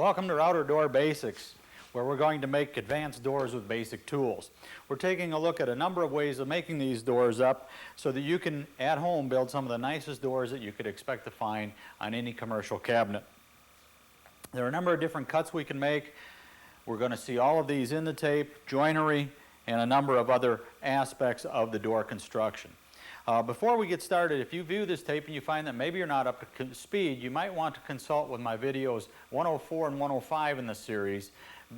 Welcome to Router Door Basics, where we're going to make advanced doors with basic tools. We're taking a look at a number of ways of making these doors up so that you can, at home, build some of the nicest doors that you could expect to find on any commercial cabinet. There are a number of different cuts we can make. We're going to see all of these in the tape, joinery, and a number of other aspects of the door construction. Before we get started, if you view this tape and you find that maybe you're not up to speed, you might want to consult with my videos 104 and 105 in the series,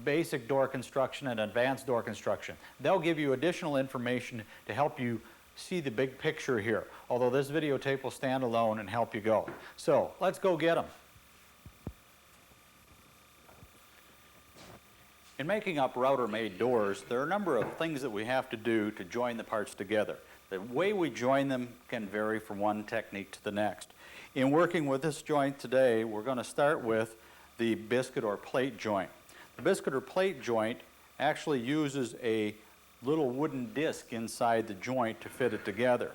Basic Door Construction and Advanced Door Construction. They'll give you additional information to help you see the big picture here, although this videotape will stand alone and help you go. So, let's go get them. In making up router-made doors, there are a number of things that we have to do to join the parts together. The way we join them can vary from one technique to the next. In working with this joint today, we're going to start with the biscuit or plate joint. The biscuit or plate joint actually uses a little wooden disc inside the joint to fit it together.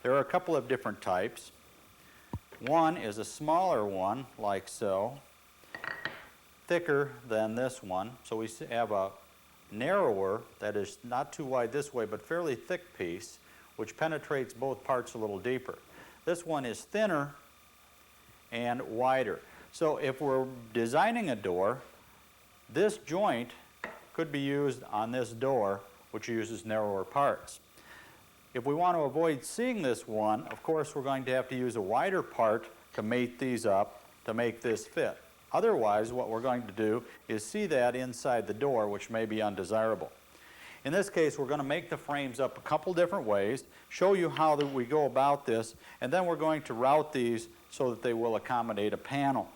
There are a couple of different types. One is a smaller one, like so, thicker than this one. So we have a narrower, that is not too wide this way, but fairly thick piece, which penetrates both parts a little deeper. This one is thinner and wider. So if we're designing a door, this joint could be used on this door, which uses narrower parts. If we want to avoid seeing this one, of course we're going to have to use a wider part to mate these up to make this fit. Otherwise, what we're going to do is see that inside the door, which may be undesirable. In this case, we're going to make the frames up a couple different ways, show you how that we go about this, and then we're going to route these so that they will accommodate a panel.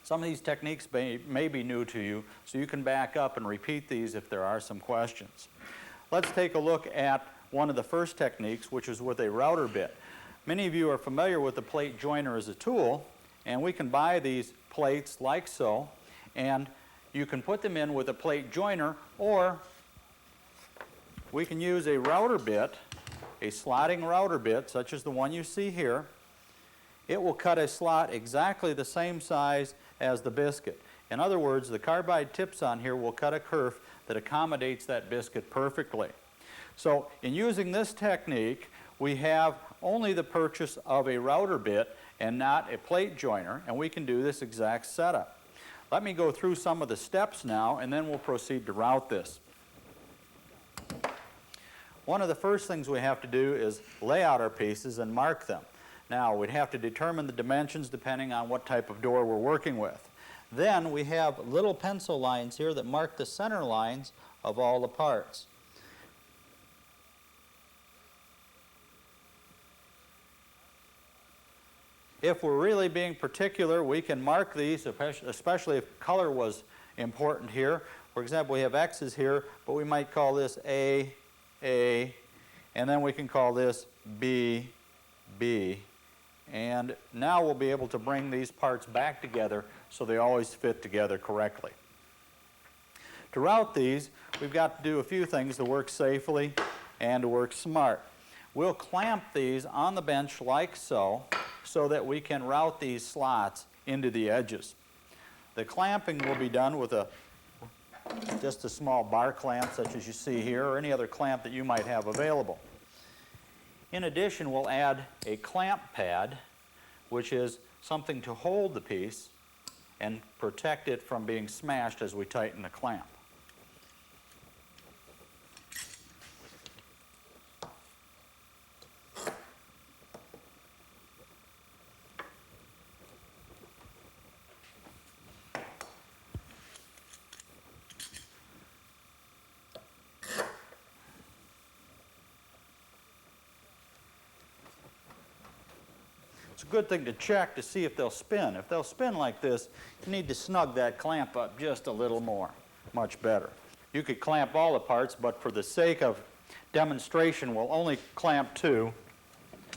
Some of these techniques may be new to you, so you can back up and repeat these if there are some questions. Let's take a look at one of the first techniques, which is with a router bit. Many of you are familiar with the plate joiner as a tool, and we can buy these plates like so, and you can put them in with a plate joiner, or we can use a router bit, a slotting router bit, such as the one you see here. It will cut a slot exactly the same size as the biscuit. In other words, the carbide tips on here will cut a kerf that accommodates that biscuit perfectly. So in using this technique, we have only the purchase of a router bit and not a plate joiner, and we can do this exact setup. Let me go through some of the steps now, and then we'll proceed to route this. One of the first things we have to do is lay out our pieces and mark them. Now, we'd have to determine the dimensions depending on what type of door we're working with. Then we have little pencil lines here that mark the center lines of all the parts. If we're really being particular, we can mark these, especially if color was important here. For example, we have X's here, but we might call this A, and then we can call this B, B. And now we'll be able to bring these parts back together so they always fit together correctly. To route these, we've got to do a few things to work safely and to work smart. We'll clamp these on the bench like so that we can route these slots into the edges. The clamping will be done with just a small bar clamp such as you see here, or any other clamp that you might have available. In addition, we'll add a clamp pad, which is something to hold the piece and protect it from being smashed as we tighten the clamp. It's a good thing to check to see if they'll spin. If they'll spin like this, you need to snug that clamp up just a little more, much better. You could clamp all the parts, but for the sake of demonstration, we'll only clamp two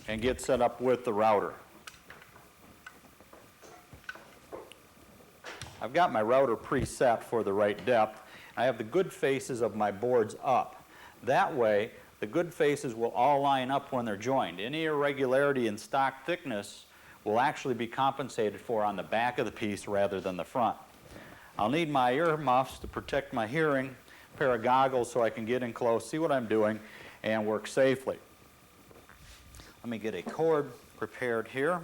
and get set up with the router. I've got my router preset for the right depth. I have the good faces of my boards up. That way, the good faces will all line up when they're joined. Any irregularity in stock thickness will actually be compensated for on the back of the piece rather than the front. I'll need my ear muffs to protect my hearing, a pair of goggles so I can get in close, see what I'm doing, and work safely. Let me get a cord prepared here.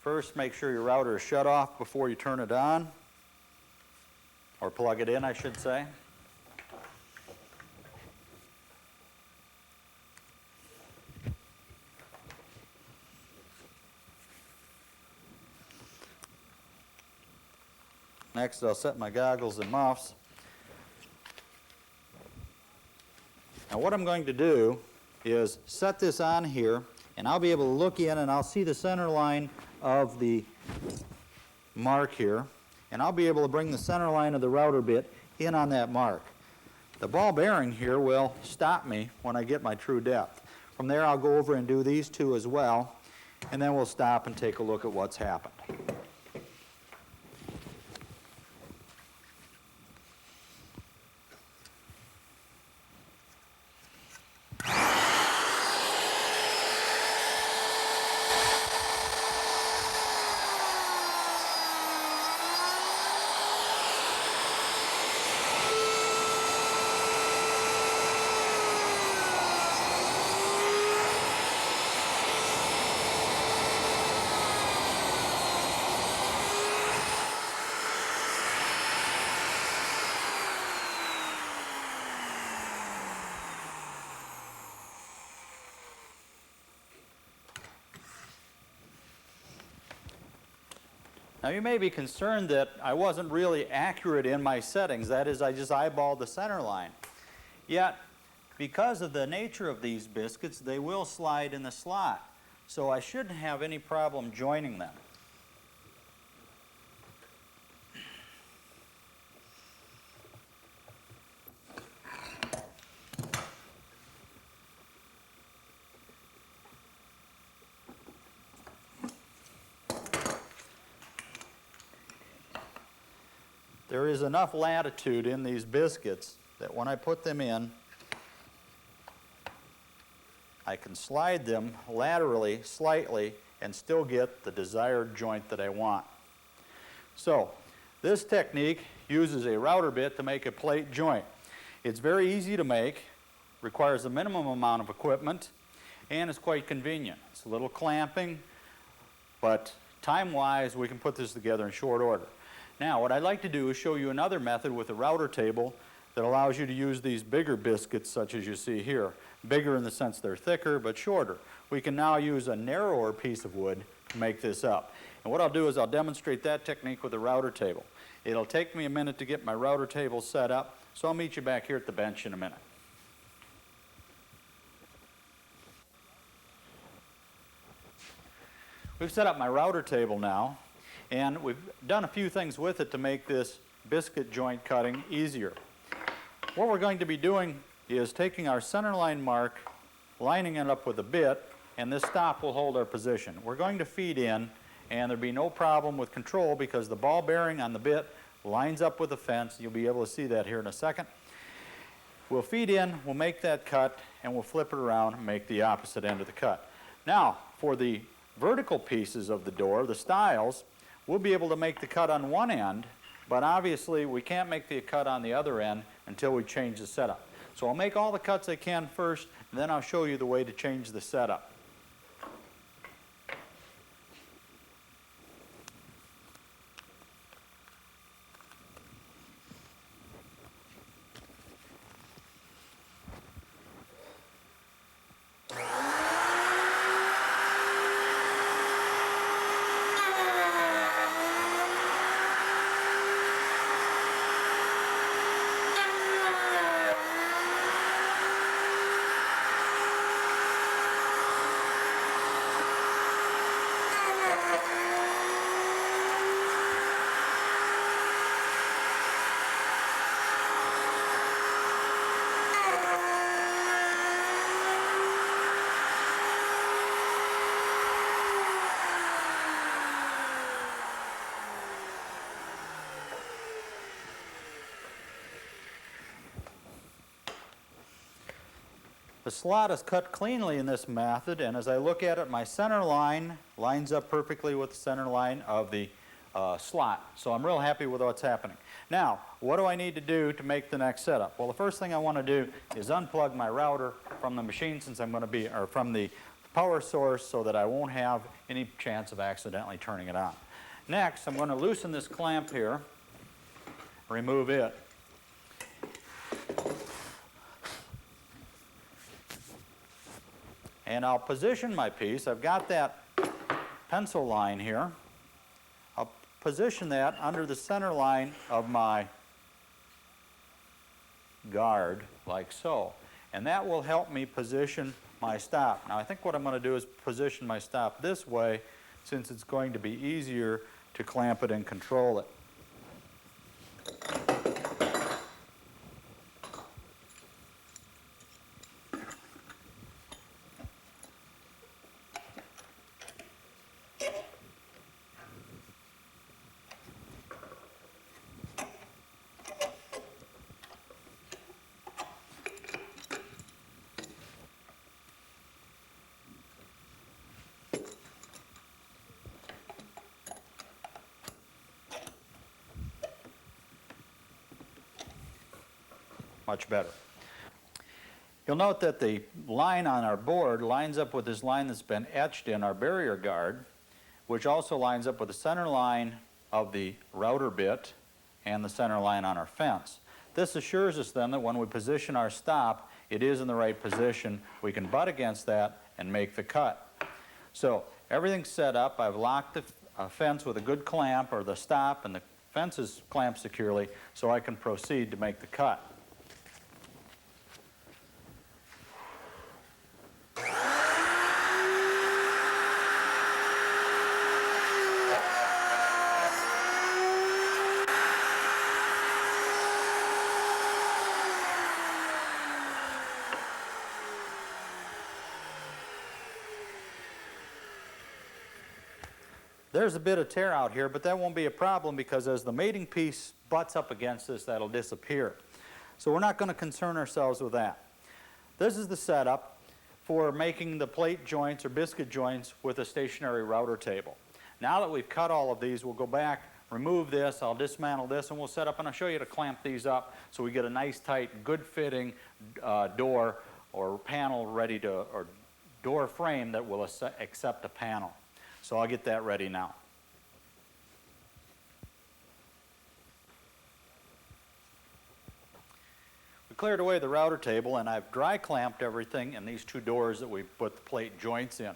First, make sure your router is shut off before you turn it on, or plug it in, I should say. Next, I'll set my goggles and muffs. Now what I'm going to do is set this on here, and I'll be able to look in and I'll see the center line of the mark here, and I'll be able to bring the center line of the router bit in on that mark. The ball bearing here will stop me when I get my true depth. From there I'll go over and do these two as well, and then we'll stop and take a look at what's happened. Now you may be concerned that I wasn't really accurate in my settings. That is, I just eyeballed the center line. Yet, because of the nature of these biscuits, they will slide in the slot. So I shouldn't have any problem joining them. There is enough latitude in these biscuits that when I put them in, I can slide them laterally slightly and still get the desired joint that I want. So this technique uses a router bit to make a plate joint. It's very easy to make, requires a minimum amount of equipment, and it's quite convenient. It's a little clamping, but time-wise we can put this together in short order. Now, what I'd like to do is show you another method with a router table that allows you to use these bigger biscuits such as you see here. Bigger in the sense they're thicker, but shorter. We can now use a narrower piece of wood to make this up. And what I'll do is I'll demonstrate that technique with a router table. It'll take me a minute to get my router table set up, so I'll meet you back here at the bench in a minute. We've set up my router table now, and we've done a few things with it to make this biscuit joint cutting easier. What we're going to be doing is taking our center line mark, lining it up with a bit, and this stop will hold our position. We're going to feed in, and there'll be no problem with control because the ball bearing on the bit lines up with the fence. You'll be able to see that here in a second. We'll feed in, we'll make that cut, and we'll flip it around and make the opposite end of the cut. Now, for the vertical pieces of the door, the stiles, we'll be able to make the cut on one end, but obviously we can't make the cut on the other end until we change the setup. So I'll make all the cuts I can first, and then I'll show you the way to change the setup. The slot is cut cleanly in this method, and as I look at it, my center line lines up perfectly with the center line of the slot. So I'm real happy with what's happening. Now, what do I need to do to make the next setup? Well, the first thing I want to do is unplug my router from the machine, since I'm going to be, or from the power source, so that I won't have any chance of accidentally turning it on. Next, I'm going to loosen this clamp here, remove it. And I'll position my piece. I've got that pencil line here. I'll position that under the center line of my guard, like so. And that will help me position my stop. Now, I think what I'm going to do is position my stop this way, since it's going to be easier to clamp it and control it. Much better. You'll note that the line on our board lines up with this line that's been etched in our barrier guard, which also lines up with the center line of the router bit and the center line on our fence. This assures us then that when we position our stop, it is in the right position. We can butt against that and make the cut. So everything's set up. I've locked the fence with a good clamp, or the stop, and the fence is clamped securely, so I can proceed to make the cut. There's a bit of tear out here, but that won't be a problem, because as the mating piece butts up against this, that'll disappear. So we're not going to concern ourselves with that. This is the setup for making the plate joints or biscuit joints with a stationary router table. Now that we've cut all of these, we'll go back, remove this, I'll dismantle this, and we'll set up, and I'll show you to clamp these up so we get a nice, tight, good-fitting door or panel ready to, or door frame that will accept a panel. So I'll get that ready now. We cleared away the router table, and I've dry clamped everything in these two doors that we put the plate joints in.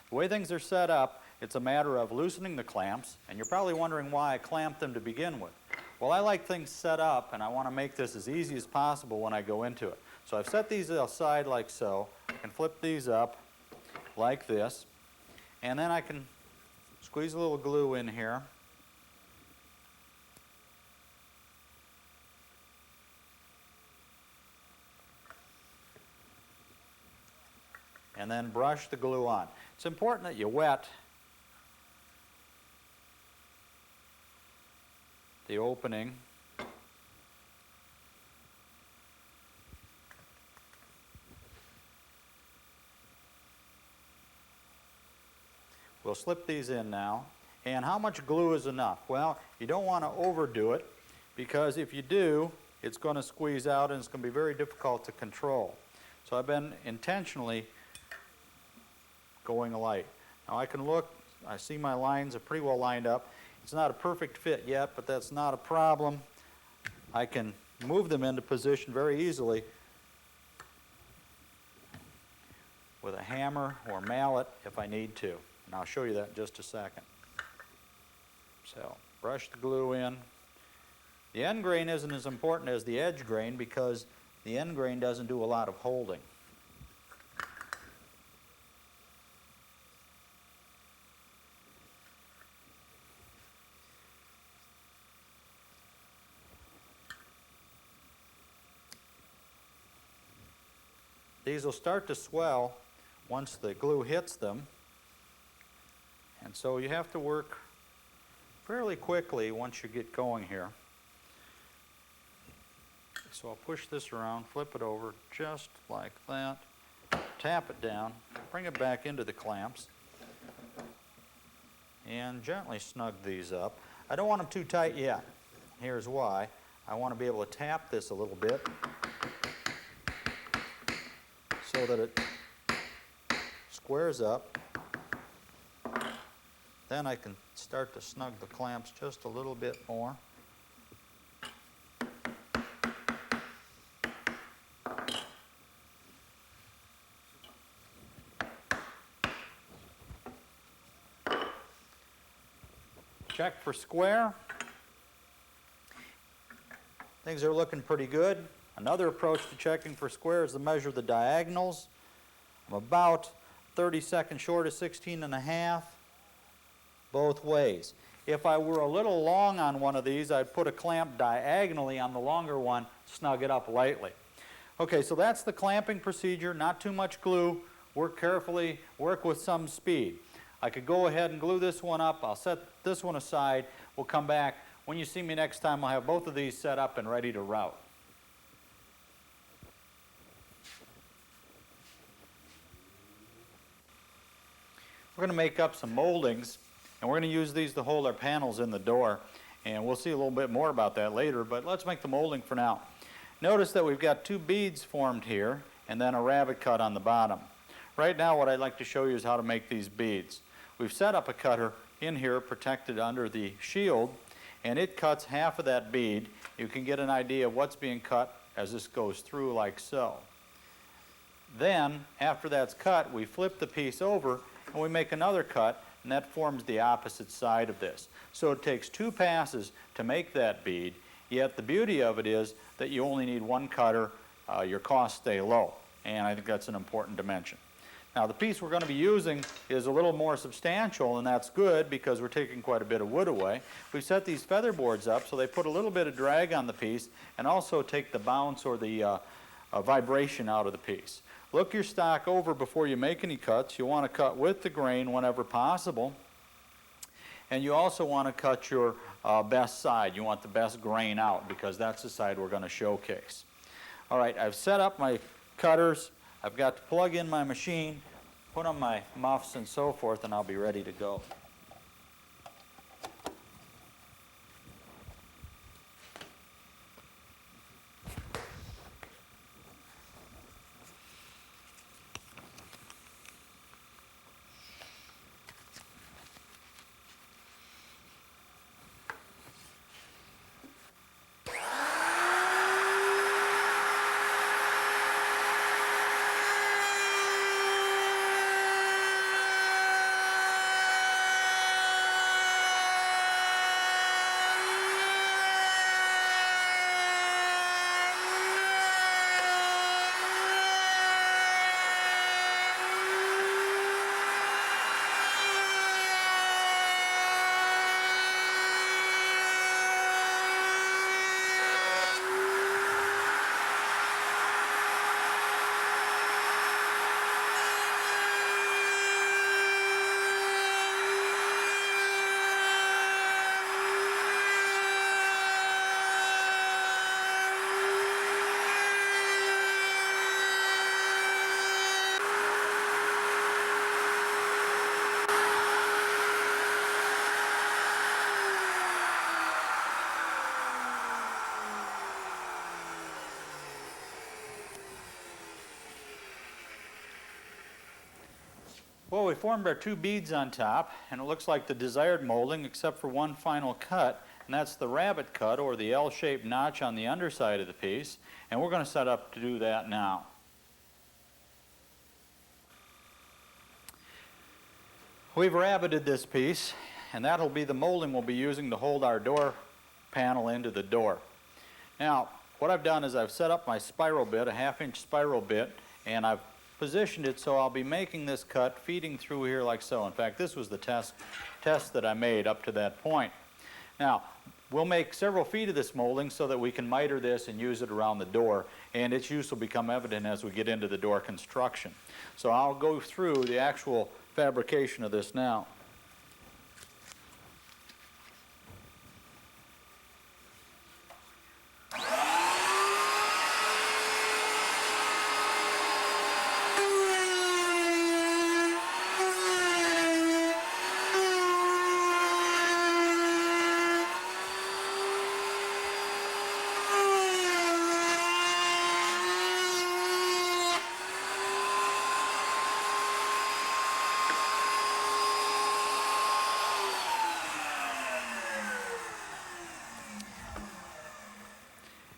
The way things are set up, it's a matter of loosening the clamps, and you're probably wondering why I clamped them to begin with. Well, I like things set up, and I want to make this as easy as possible when I go into it. So I've set these aside like so. I can flip these up like this. And then I can squeeze a little glue in here. And then brush the glue on. It's important that you wet the opening. We'll slip these in now. And how much glue is enough? Well, you don't want to overdo it, because if you do, it's going to squeeze out and it's going to be very difficult to control. So I've been intentionally going light. Now I can look, I see my lines are pretty well lined up. It's not a perfect fit yet, but that's not a problem. I can move them into position very easily with a hammer or mallet if I need to. And I'll show you that in just a second. So, brush the glue in. The end grain isn't as important as the edge grain, because the end grain doesn't do a lot of holding. These will start to swell once the glue hits them. And so you have to work fairly quickly once you get going here. So I'll push this around, flip it over just like that, tap it down, bring it back into the clamps, and gently snug these up. I don't want them too tight yet. Here's why. I want to be able to tap this a little bit so that it squares up. Then I can start to snug the clamps just a little bit more. Check for square. Things are looking pretty good. Another approach to checking for square is to measure the diagonals. I'm about 32 short of 16.5 both ways. If I were a little long on one of these, I'd put a clamp diagonally on the longer one, snug it up lightly. Okay, so that's the clamping procedure. Not too much glue. Work carefully, work with some speed. I could go ahead and glue this one up. I'll set this one aside. We'll come back. When you see me next time, I'll have both of these set up and ready to route. We're going to make up some moldings, and we're going to use these to hold our panels in the door. And we'll see a little bit more about that later, but let's make the molding for now. Notice that we've got two beads formed here, and then a rabbet cut on the bottom. Right now, what I'd like to show you is how to make these beads. We've set up a cutter in here protected under the shield, and it cuts half of that bead. You can get an idea of what's being cut as this goes through like so. Then, after that's cut, we flip the piece over and we make another cut, and that forms the opposite side of this. So it takes two passes to make that bead, yet the beauty of it is that you only need one cutter, your costs stay low, and I think that's an important dimension. Now the piece we're going to be using is a little more substantial, and that's good because we're taking quite a bit of wood away. We've set these feather boards up so they put a little bit of drag on the piece and also take the bounce or the vibration out of the piece. Look your stock over before you make any cuts. You want to cut with the grain whenever possible, and you also want to cut your best side. You want the best grain out because that's the side we're going to showcase. All right, I've set up my cutters. I've got to plug in my machine, put on my muffs and so forth, and I'll be ready to go. Well, we formed our two beads on top, and it looks like the desired molding except for one final cut, and that's the rabbet cut or the L-shaped notch on the underside of the piece, and we're going to set up to do that now. We've rabbeted this piece, and that'll be the molding we'll be using to hold our door panel into the door. Now, what I've done is I've set up my spiral bit, a 1/2-inch spiral bit, and I've positioned it so I'll be making this cut feeding through here like so. In fact, this was the test that I made up to that point. Now, we'll make several feet of this molding so that we can miter this and use it around the door, and its use will become evident as we get into the door construction. So I'll go through the actual fabrication of this now.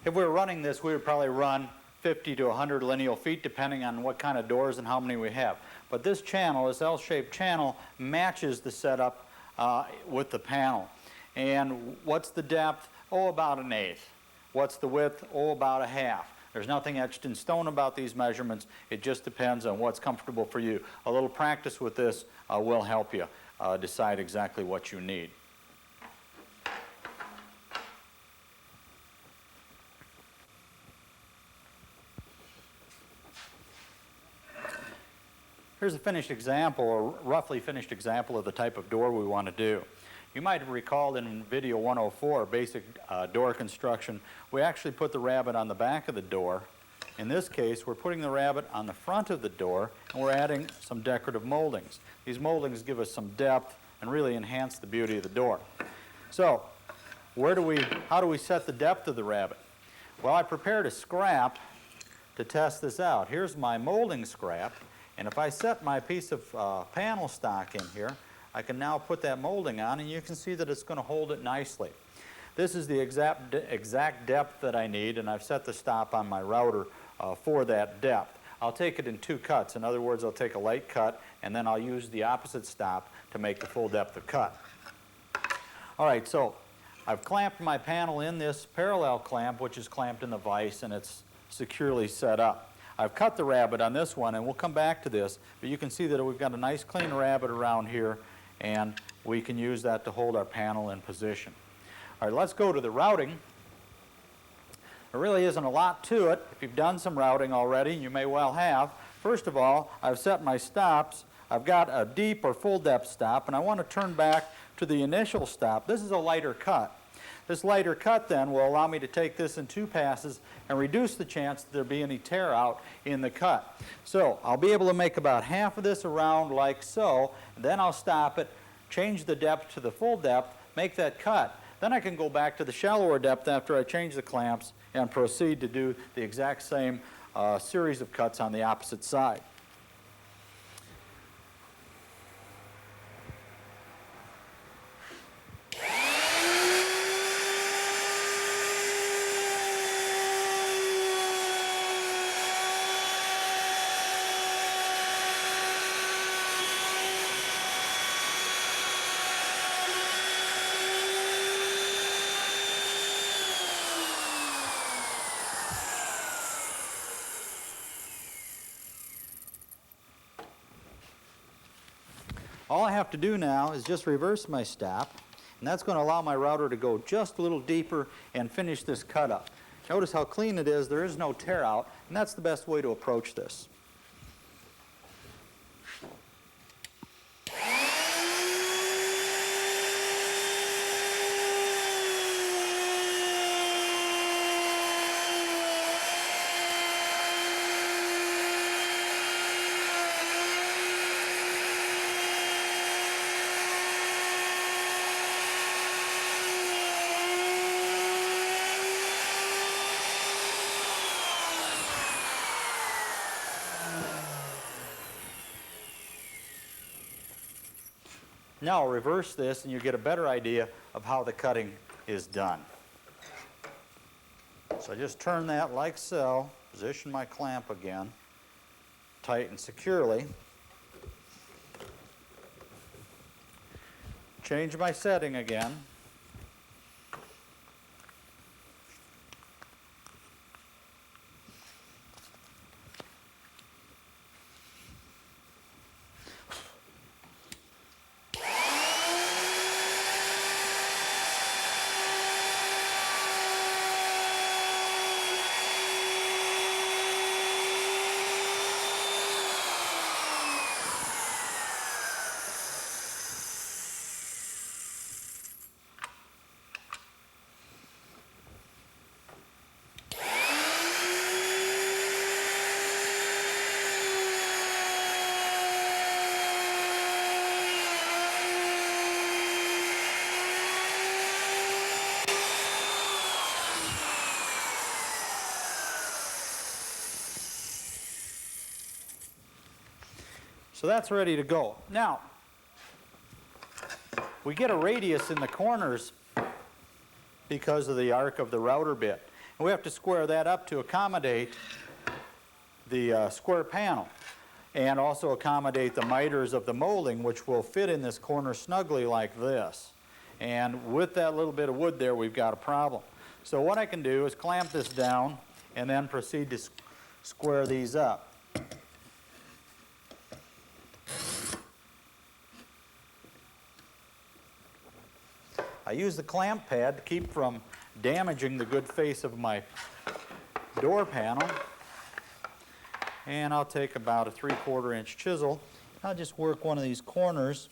If we were running this, we would probably run 50 to 100 lineal feet depending on what kind of doors and how many we have. But this channel, this L-shaped channel, matches the setup with the panel. And what's the depth? Oh, about 1/8. What's the width? Oh, about 1/2. There's nothing etched in stone about these measurements. It just depends on what's comfortable for you. A little practice with this will help you decide exactly what you need. Here's a finished example, or roughly finished example of the type of door we want to do. You might have recalled in video 104, basic door construction, we actually put the rabbet on the back of the door. In this case, we're putting the rabbet on the front of the door, and we're adding some decorative moldings. These moldings give us some depth and really enhance the beauty of the door. So, how do we set the depth of the rabbet? Well, I prepared a scrap to test this out. Here's my molding scrap. And if I set my piece of panel stock in here, I can now put that molding on, and you can see that it's going to hold it nicely. This is the exact depth that I need, and I've set the stop on my router for that depth. I'll take it in 2 cuts. In other words, I'll take a light cut, and then I'll use the opposite stop to make the full depth of cut. All right, so I've clamped my panel in this parallel clamp, which is clamped in the vise, and it's securely set up. I've cut the rabbet on this one, and we'll come back to this, but you can see that we've got a nice clean rabbet around here, and we can use that to hold our panel in position. All right, let's go to the routing. There really isn't a lot to it. If you've done some routing already, you may well have. First of all, I've set my stops. I've got a deep or full depth stop, and I want to turn back to the initial stop. This is a lighter cut. This lighter cut then will allow me to take this in 2 passes and reduce the chance that there be any tear out in the cut. So I'll be able to make about half of this around like so, and then I'll stop it, change the depth to the full depth, make that cut. Then I can go back to the shallower depth after I change the clamps and proceed to do the exact same series of cuts on the opposite side. All I have to do now is just reverse my stop, and that's going to allow my router to go just a little deeper and finish this cut up. Notice how clean it is. There is no tear out, and that's the best way to approach this. Now I'll reverse this, and you get a better idea of how the cutting is done. So I just turn that like so, position my clamp again, tighten securely, change my setting again, So that's ready to go. Now, we get a radius in the corners because of the arc of the router bit. And we have to square that up to accommodate the square panel and also accommodate the miters of the molding, which will fit in this corner snugly like this. And with that little bit of wood there, we've got a problem. So what I can do is clamp this down and then proceed to square these up. I use the clamp pad to keep from damaging the good face of my door panel. And I'll take about a 3/4 inch chisel. I'll just work one of these corners.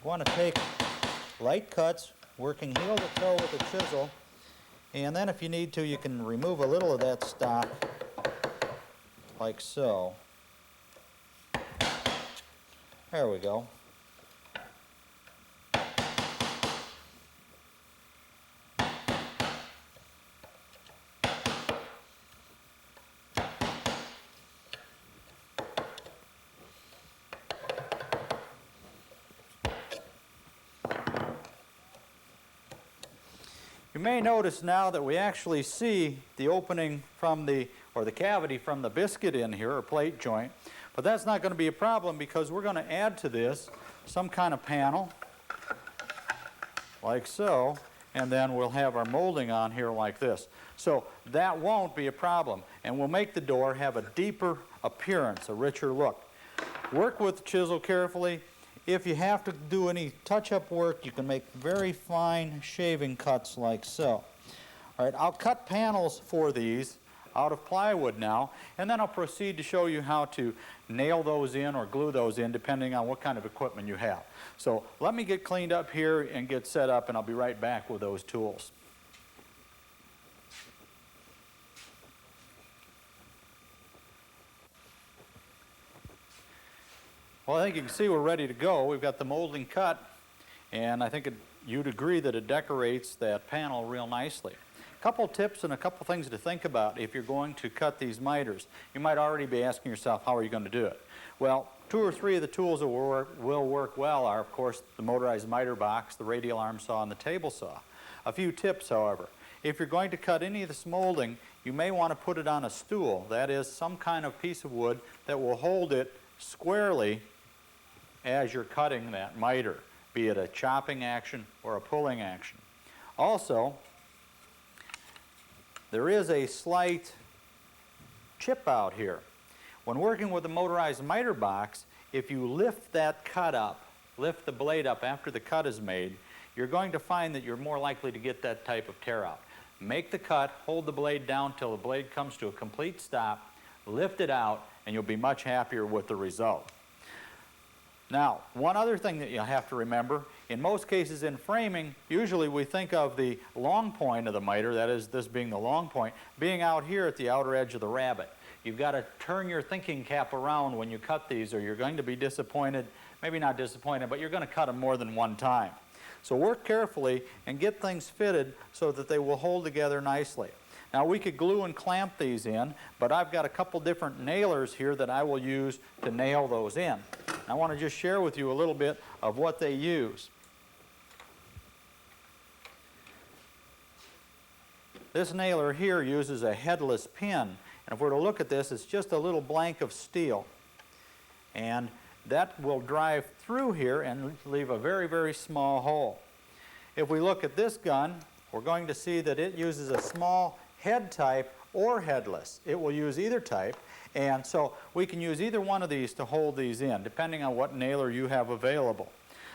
You want to take light cuts, working heel to toe with the chisel, and then if you need to, you can remove a little of that stock, like so. There we go. You may notice now that we actually see the opening from the cavity from the biscuit in here, or plate joint, but that's not going to be a problem because we're going to add to this some kind of panel, like so, and then we'll have our molding on here like this. So that won't be a problem, and we'll make the door have a deeper appearance, a richer look. Work with the chisel carefully. If you have to do any touch-up work, you can make very fine shaving cuts like so. All right, I'll cut panels for these out of plywood now, and then I'll proceed to show you how to nail those in or glue those in depending on what kind of equipment you have. So let me get cleaned up here and get set up, and I'll be right back with those tools. Well, I think you can see we're ready to go. We've got the molding cut, and I think you'd agree that it decorates that panel real nicely. A couple tips and a couple things to think about if you're going to cut these miters. You might already be asking yourself, how are you going to do it? Well, 2 or 3 of the tools that will work well are, of course, the motorized miter box, the radial arm saw, and the table saw. A few tips, however. If you're going to cut any of this molding, you may want to put it on a stool. That is, some kind of piece of wood that will hold it squarely as you're cutting that miter, be it a chopping action or a pulling action. Also, there is a slight chip out here. When working with a motorized miter box, if you lift that cut up, lift the blade up after the cut is made, you're going to find that you're more likely to get that type of tear out. Make the cut, hold the blade down till the blade comes to a complete stop, lift it out, and you'll be much happier with the result. Now, one other thing that you'll have to remember, in most cases in framing, usually we think of the long point of the miter, that is, this being the long point, being out here at the outer edge of the rabbet. You've got to turn your thinking cap around when you cut these, or you're going to be disappointed, maybe not disappointed, but you're going to cut them more than one time. So work carefully and get things fitted so that they will hold together nicely. Now, we could glue and clamp these in, but I've got a couple different nailers here that I will use to nail those in. I want to just share with you a little bit of what they use. This nailer here uses a headless pin, and if we're to look at this, it's just a little blank of steel. And that will drive through here and leave a very, very small hole. If we look at this gun, we're going to see that it uses a small head type or headless. It will use either type, and so we can use either one of these to hold these in, depending on what nailer you have available.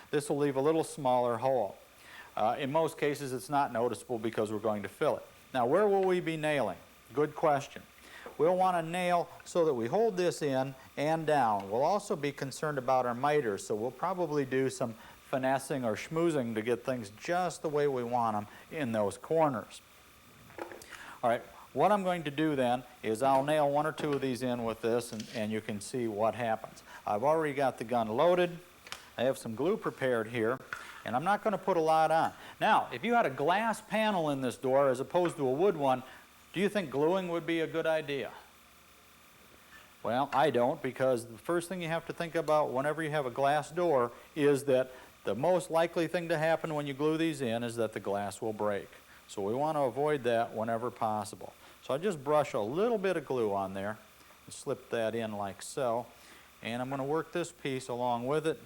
This will leave a little smaller hole. In most cases, it's not noticeable because we're going to fill it. Now, where will we be nailing? Good question. We'll want to nail so that we hold this in and down. We'll also be concerned about our miters, so we'll probably do some finessing or schmoozing to get things just the way we want them in those corners. All right, what I'm going to do then is I'll nail 1 or 2 of these in with this, and you can see what happens. I've already got the gun loaded. I have some glue prepared here, and I'm not going to put a lot on. Now, if you had a glass panel in this door as opposed to a wood one, do you think gluing would be a good idea? Well, I don't, because the first thing you have to think about whenever you have a glass door is that the most likely thing to happen when you glue these in is that the glass will break. So we want to avoid that whenever possible. So I just brush a little bit of glue on there and slip that in like so. And I'm going to work this piece along with it.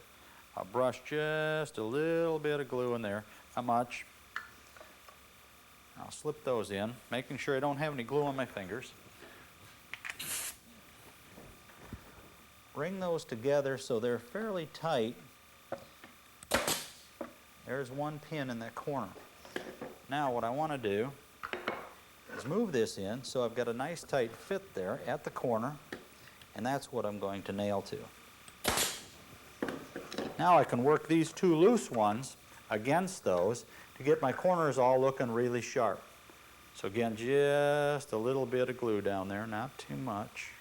I'll brush just a little bit of glue in there, not much. I'll slip those in, making sure I don't have any glue on my fingers. Bring those together so they're fairly tight. There's one pin in that corner. Now what I want to do is move this in so I've got a nice tight fit there at the corner, and that's what I'm going to nail to. Now I can work these two loose ones against those to get my corners all looking really sharp. So again, just a little bit of glue down there, not too much.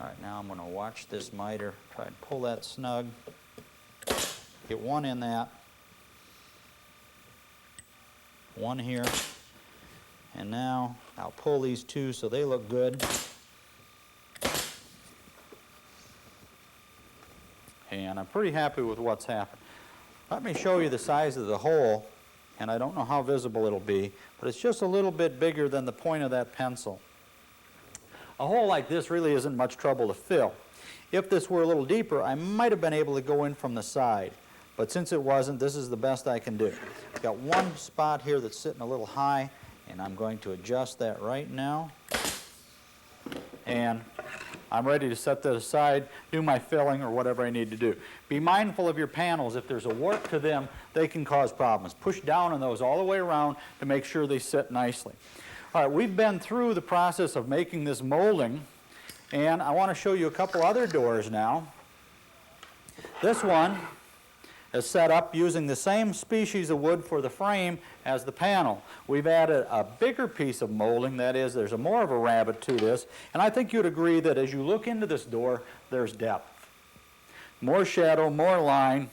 All right, now I'm going to watch this miter, try and pull that snug, get one in that, one here, and now I'll pull these two so they look good. And I'm pretty happy with what's happened. Let me show you the size of the hole, and I don't know how visible it'll be, but it's just a little bit bigger than the point of that pencil. A hole like this really isn't much trouble to fill. If this were a little deeper, I might have been able to go in from the side. But since it wasn't, this is the best I can do. I've got one spot here that's sitting a little high, and I'm going to adjust that right now. And I'm ready to set that aside, do my filling or whatever I need to do. Be mindful of your panels. If there's a warp to them, they can cause problems. Push down on those all the way around to make sure they sit nicely. All right, we've been through the process of making this molding, and I want to show you a couple other doors now. This one is set up using the same species of wood for the frame as the panel. We've added a bigger piece of molding, that is, there's more of a rabbet to this, and I think you'd agree that as you look into this door, there's depth. More shadow, more line,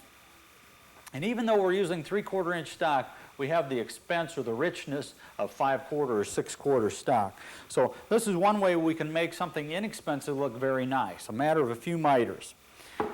and even though we're using 3/4 inch stock, we have the expense or the richness of 5/4 or 6/4 stock. So this is one way we can make something inexpensive look very nice, a matter of a few miters.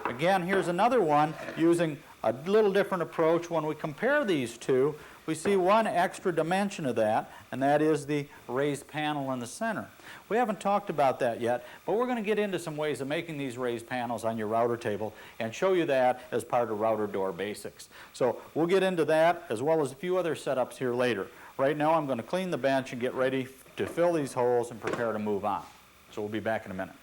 Again, here's another one using a little different approach. When we compare these two, we see one extra dimension of that, and that is the raised panel in the center. We haven't talked about that yet, but we're going to get into some ways of making these raised panels on your router table and show you that as part of router door basics. So we'll get into that as well as a few other setups here later. Right now I'm going to clean the bench and get ready to fill these holes and prepare to move on. So we'll be back in a minute.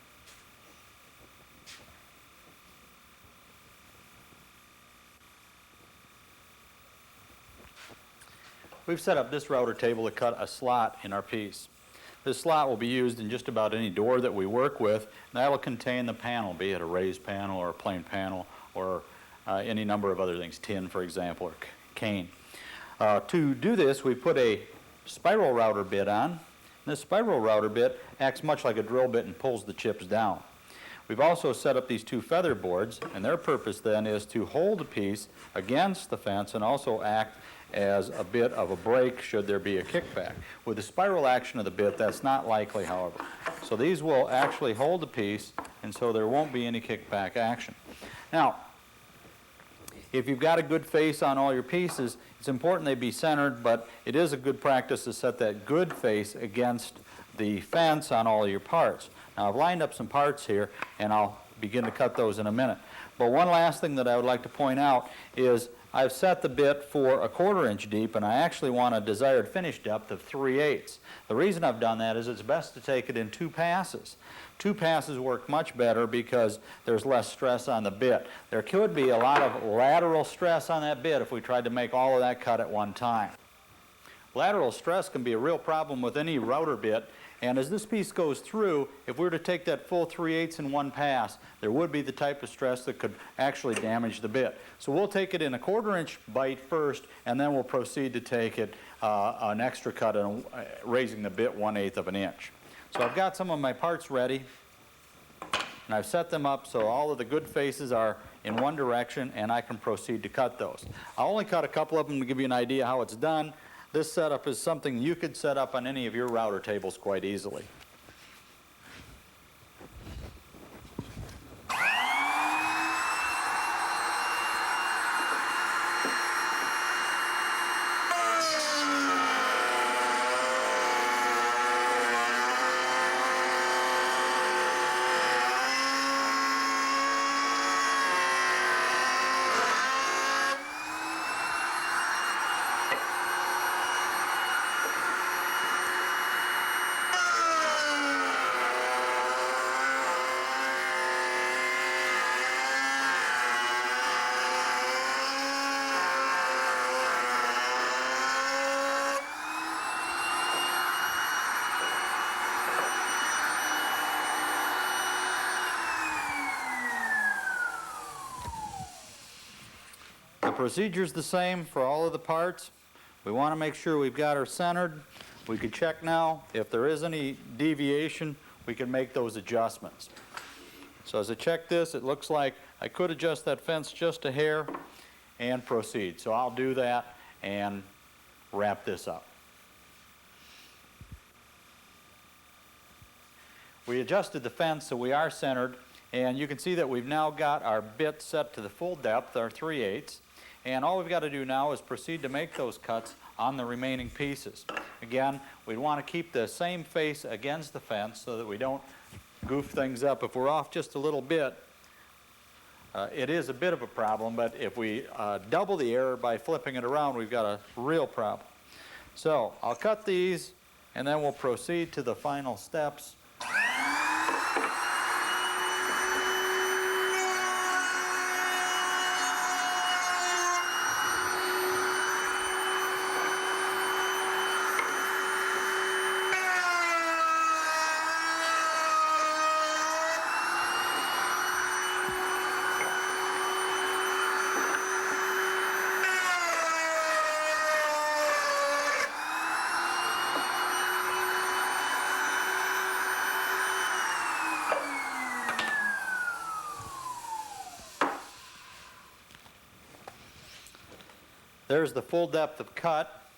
We've set up this router table to cut a slot in our piece. This slot will be used in just about any door that we work with, and that will contain the panel, be it a raised panel or a plain panel or any number of other things, tin for example, or cane. To do this, we put a spiral router bit on. This spiral router bit acts much like a drill bit and pulls the chips down. We've also set up these two feather boards, and their purpose then is to hold the piece against the fence and also act as a bit of a brake should there be a kickback. With the spiral action of the bit, that's not likely, however. So these will actually hold the piece, and so there won't be any kickback action. Now, if you've got a good face on all your pieces, it's important they be centered, but it is a good practice to set that good face against the fence on all your parts. Now, I've lined up some parts here, and I'll begin to cut those in a minute. But one last thing that I would like to point out is I've set the bit for 1/4 inch deep, and I actually want a desired finish depth of 3/8. The reason I've done that is it's best to take it in 2 passes. 2 passes work much better because there's less stress on the bit. There could be a lot of lateral stress on that bit if we tried to make all of that cut at one time. Lateral stress can be a real problem with any router bit, and as this piece goes through, if we were to take that full 3/8 in one pass, there would be the type of stress that could actually damage the bit. So we'll take it in 1/4 inch bite first, and then we'll proceed to take it an extra cut and raising the bit 1/8 of an inch. So I've got some of my parts ready, and I've set them up so all of the good faces are in one direction, and I can proceed to cut those. I'll only cut a couple of them to give you an idea how it's done. This setup is something you could set up on any of your router tables quite easily. The procedure's the same for all of the parts. We want to make sure we've got her centered. We could check now. If there is any deviation, we can make those adjustments. So as I check this, it looks like I could adjust that fence just a hair and proceed. So I'll do that and wrap this up. We adjusted the fence so we are centered, and you can see that we've now got our bit set to the full depth, our 3/8. And all we've got to do now is proceed to make those cuts on the remaining pieces. Again, we want to keep the same face against the fence so that we don't goof things up. If we're off just a little bit, it is a bit of a problem, but if we double the error by flipping it around, we've got a real problem. So I'll cut these, and then we'll proceed to the final steps. There's the full depth of cut.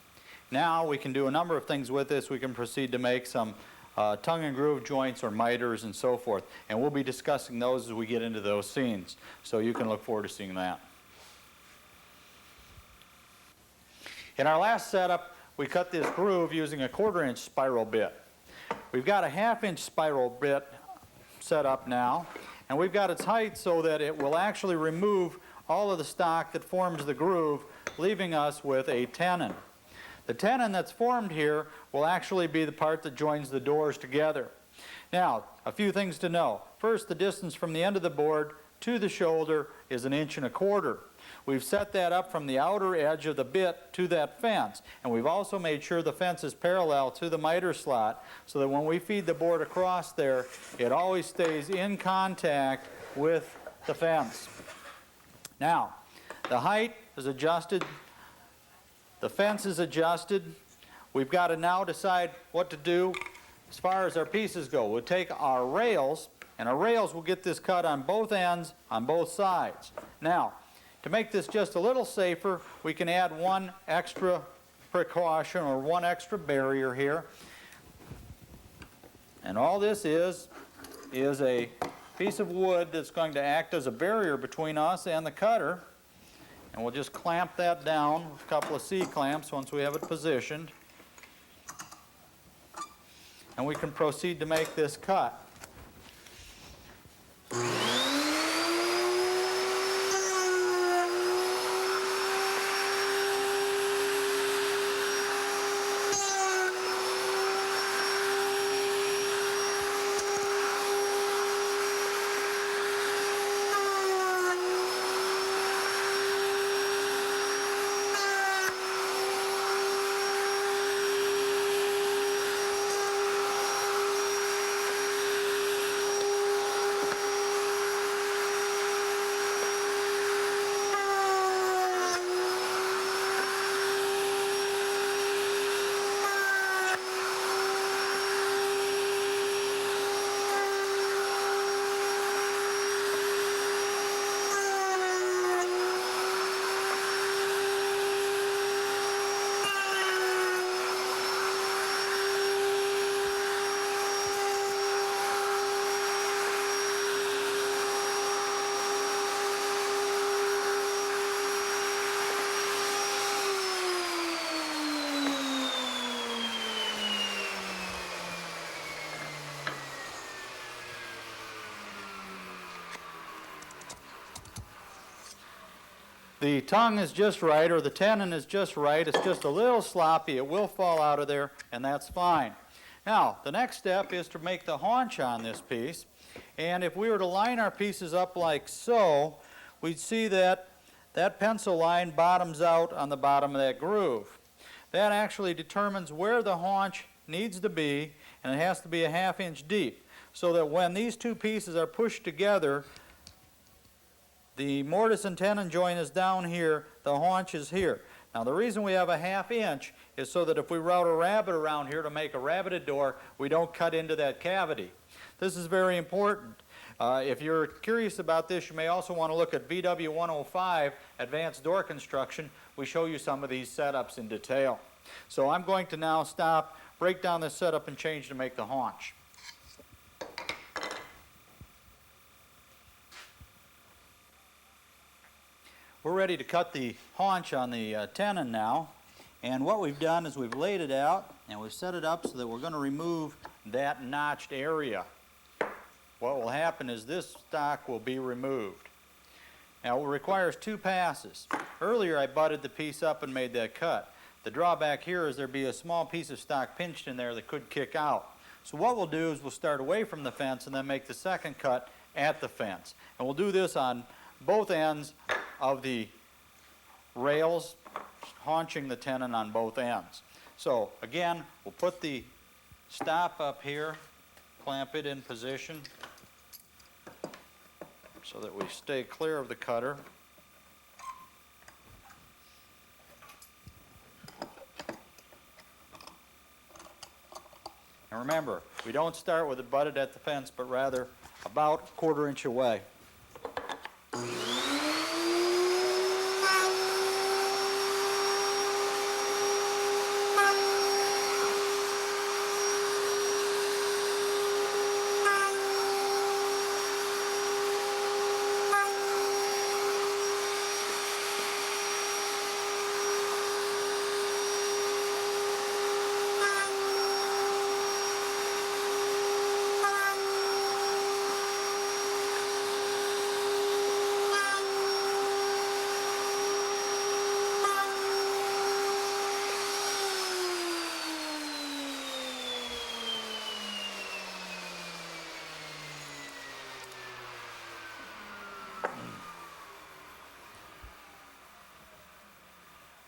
Now we can do a number of things with this. We can proceed to make some tongue and groove joints or miters and so forth. And we'll be discussing those as we get into those scenes. So you can look forward to seeing that. In our last setup, we cut this groove using a 1/4-inch spiral bit. We've got a 1/2-inch spiral bit set up now, and we've got its height so that it will actually remove all of the stock that forms the groove, leaving us with a tenon. The tenon that's formed here will actually be the part that joins the doors together. Now, a few things to know. First, the distance from the end of the board to the shoulder is 1.25 inches. We've set that up from the outer edge of the bit to that fence, and we've also made sure the fence is parallel to the miter slot so that when we feed the board across there, it always stays in contact with the fence. Now, the height is adjusted, the fence is adjusted. We've got to now decide what to do as far as our pieces go. We'll take our rails, and our rails will get this cut on both ends, on both sides. Now, to make this just a little safer, we can add one extra precaution or one extra barrier here. And all this is a piece of wood that's going to act as a barrier between us and the cutter. And we'll just clamp that down with a couple of C-clamps once we have it positioned. And we can proceed to make this cut. the tongue is just right, or the tenon is just right. It's just a little sloppy. It will fall out of there, and that's fine. Now, the next step is to make the haunch on this piece. And if we were to line our pieces up like so, we'd see that that pencil line bottoms out on the bottom of that groove. That actually determines where the haunch needs to be, and it has to be a 1/2 inch deep, so that when these two pieces are pushed together, the mortise and tenon joint is down here, the haunch is here. Now the reason we have a 1/2 inch is so that if we route a rabbet around here to make a rabbeted door, we don't cut into that cavity. This is very important. If you're curious about this, you may also want to look at VW 105, Advanced Door Construction. We show you some of these setups in detail. So I'm going to now stop, break down this setup, and change to make the haunch. We're ready to cut the haunch on the tenon now. And what we've done is we've laid it out and we've set it up so that we're going to remove that notched area. What will happen is this stock will be removed. Now it requires 2 passes. Earlier I butted the piece up and made that cut. The drawback here is there'd be a small piece of stock pinched in there that could kick out. So what we'll do is we'll start away from the fence and then make the second cut at the fence. And we'll do this on both ends of the rails, haunching the tenon on both ends. So again, we'll put the stop up here, clamp it in position so that we stay clear of the cutter. And remember, we don't start with it butted at the fence, but rather about 1/4 inch away.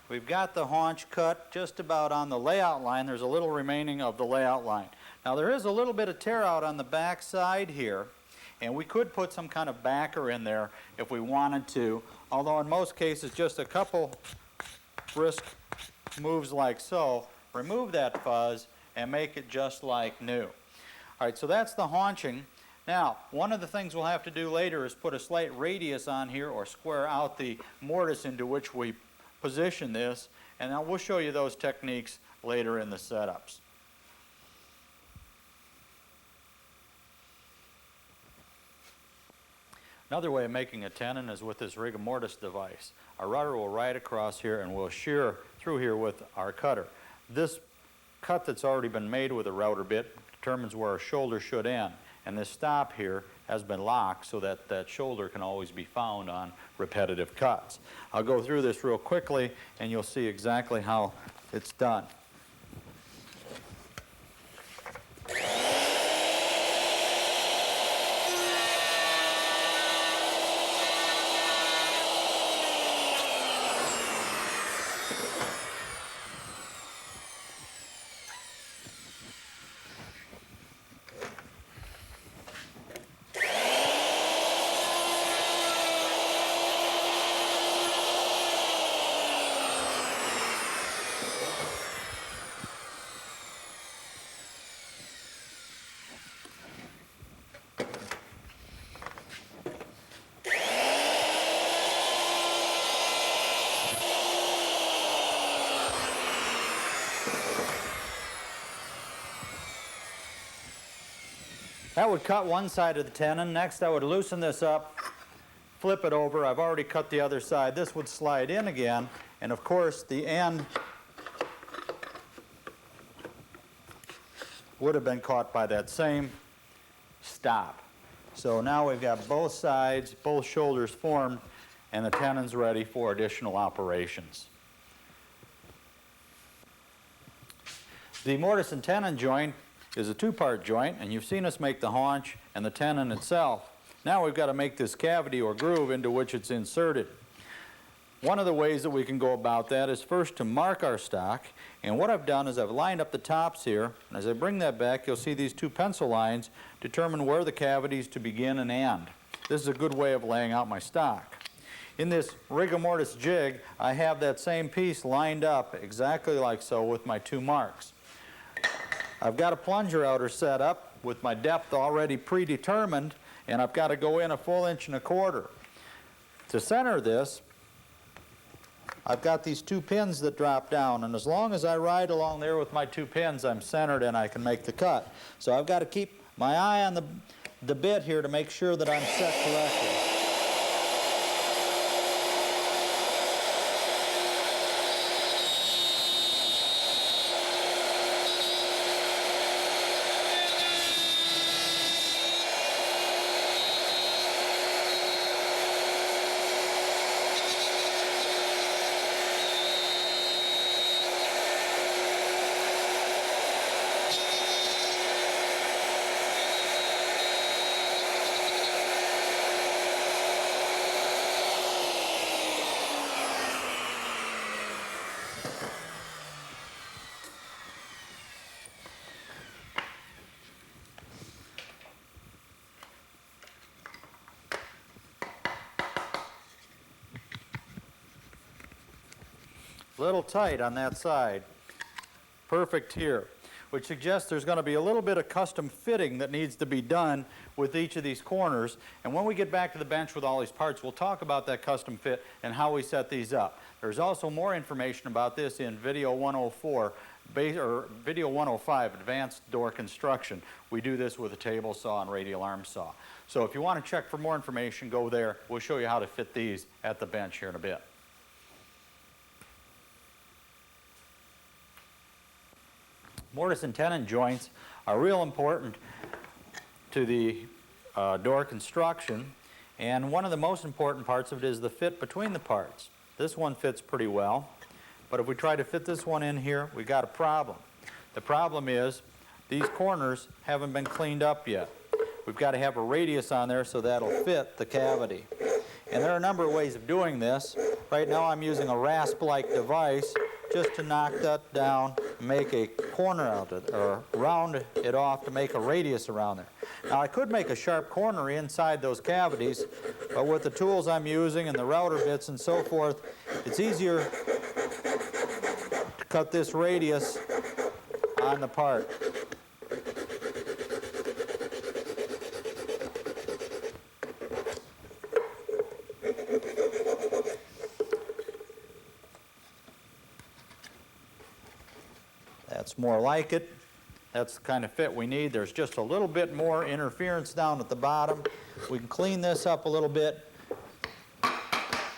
We've got the haunch cut just about on the layout line. There's a little remaining of the layout line. Now there is a little bit of tear out on the back side here, and we could put some kind of backer in there if we wanted to, although in most cases just a couple brisk moves like so, remove that fuzz and make it just like new. All right, so that's the haunching. Now, one of the things we'll have to do later is put a slight radius on here or square out the mortise into which we position this, and now we'll show you those techniques later in the setups. Another way of making a tenon is with this rigor mortis device. Our router will ride across here and we'll shear through here with our cutter. This cut that's already been made with a router bit determines where our shoulder should end, and this stop here has been locked so that that shoulder can always be found on repetitive cuts. I'll go through this real quickly and you'll see exactly how it's done. That would cut one side of the tenon. Next I would loosen this up, flip it over. I've already cut the other side. This would slide in again, and of course the end would have been caught by that same stop. So now we've got both sides, both shoulders formed, and the tenon's ready for additional operations. The mortise and tenon joint is a two-part joint, and you've seen us make the haunch and the tenon itself. Now we've got to make this cavity or groove into which it's inserted. One of the ways that we can go about that is first to mark our stock, and what I've done is I've lined up the tops here, and as I bring that back you'll see these two pencil lines determine where the cavities to begin and end. This is a good way of laying out my stock. In this rigor mortis jig, I have that same piece lined up exactly like so with my two marks. I've got a plunger outer set up with my depth already predetermined, and I've got to go in a 1.25 inches. To center this, I've got these two pins that drop down, and as long as I ride along there with my two pins, I'm centered and I can make the cut. So I've got to keep my eye on the bit here to make sure that I'm set correctly. Little tight on that side. Perfect here, which suggests there's going to be a little bit of custom fitting that needs to be done with each of these corners. And when we get back to the bench with all these parts, we'll talk about that custom fit and how we set these up. There's also more information about this in video 104, or video 105, Advanced Door Construction. We do this with a table saw and radial arm saw. So if you want to check for more information, go there. We'll show you how to fit these at the bench here in a bit. Mortise and tenon joints are real important to the door construction, and one of the most important parts of it is the fit between the parts. This one fits pretty well, but if we try to fit this one in here, we got a problem. The problem is these corners haven't been cleaned up yet. We've got to have a radius on there so that'll fit the cavity. And there are a number of ways of doing this. Right now I'm using a rasp-like device just to knock that down, make a corner out of it, or round it off to make a radius around there. Now I could make a sharp corner inside those cavities, but with the tools I'm using and the router bits and so forth, it's easier to cut this radius on the part. That's more like it. That's the kind of fit we need. There's just a little bit more interference down at the bottom. We can clean this up a little bit.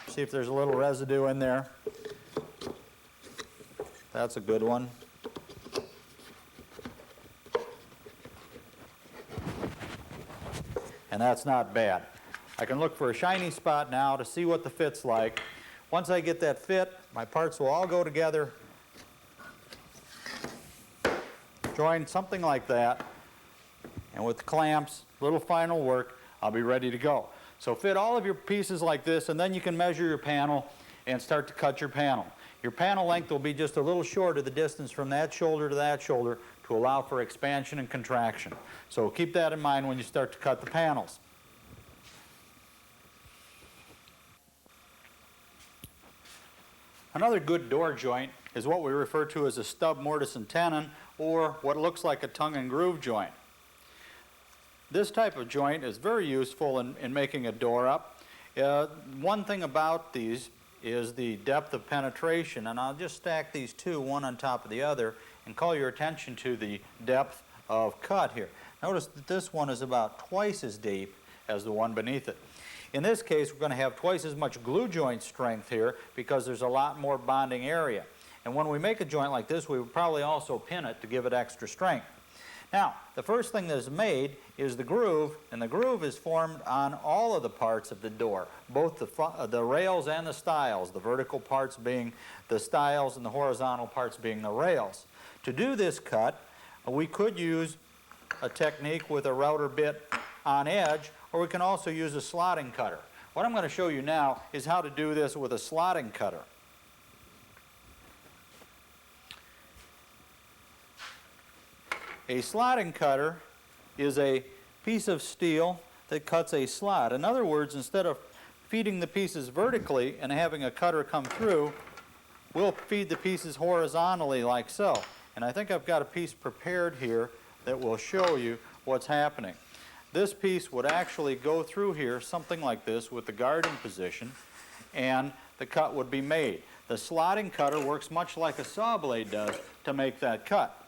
See if there's a little residue in there. That's a good one. And that's not bad. I can look for a shiny spot now to see what the fit's like. Once I get that fit, my parts will all go together, join something like that, and with the clamps, little final work, I'll be ready to go. So fit all of your pieces like this, and then you can measure your panel and start to cut your panel. Your panel length will be just a little short of the distance from that shoulder to that shoulder to allow for expansion and contraction. So keep that in mind when you start to cut the panels. Another good door joint is what we refer to as a stub mortise and tenon, or what looks like a tongue and groove joint. This type of joint is very useful in making a door up. One thing about these is the depth of penetration, and I'll just stack these two one on top of the other and call your attention to the depth of cut here. Notice that this one is about twice as deep as the one beneath it. In this case, we're going to have twice as much glue joint strength here because there's a lot more bonding area. And when we make a joint like this, we would probably also pin it to give it extra strength. Now, the first thing that is made is the groove, and the groove is formed on all of the parts of the door, both the rails and the stiles, the vertical parts being the stiles and the horizontal parts being the rails. To do this cut, we could use a technique with a router bit on edge, or we can also use a slotting cutter. What I'm going to show you now is how to do this with a slotting cutter. A slotting cutter is a piece of steel that cuts a slot. In other words, instead of feeding the pieces vertically and having a cutter come through, we'll feed the pieces horizontally like so. And I think I've got a piece prepared here that will show you what's happening. This piece would actually go through here, something like this, with the guard in position, and the cut would be made. The slotting cutter works much like a saw blade does to make that cut.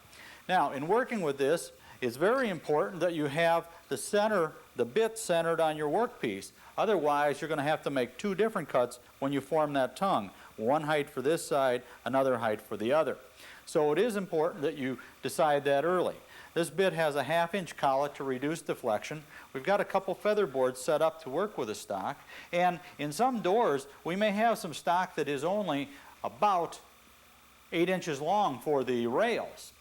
Now, in working with this, it's very important that you have the bit centered on your workpiece. Otherwise, you're going to have to make two different cuts when you form that tongue. One height for this side, another height for the other. So it is important that you decide that early. This bit has a 1/2 inch collet to reduce deflection. We've got a couple feather boards set up to work with the stock. And in some doors, we may have some stock that is only about 8 inches long for the rails.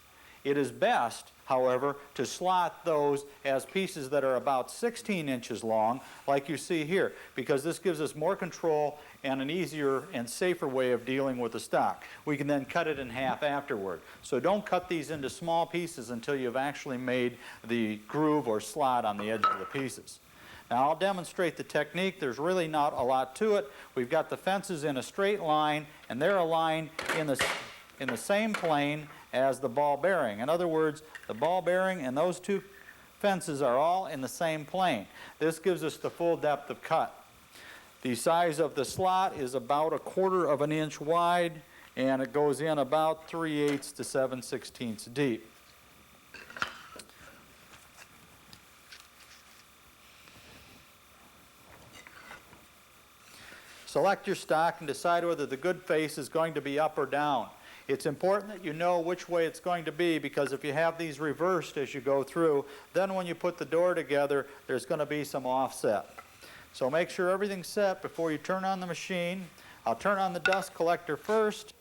It is best, however, to slot those as pieces that are about 16 inches long, like you see here, because this gives us more control and an easier and safer way of dealing with the stock. We can then cut it in half afterward. So don't cut these into small pieces until you've actually made the groove or slot on the edge of the pieces. Now I'll demonstrate the technique. There's really not a lot to it. We've got the fences in a straight line, and they're aligned in the same plane as the ball bearing. In other words, the ball bearing and those two fences are all in the same plane. This gives us the full depth of cut. The size of the slot is about 1/4 of an inch wide, and it goes in about 3/8 to 7/16 deep. Select your stock and decide whether the good face is going to be up or down. It's important that you know which way it's going to be, because if you have these reversed as you go through, then when you put the door together, there's going to be some offset. So make sure everything's set before you turn on the machine. I'll turn on the dust collector first.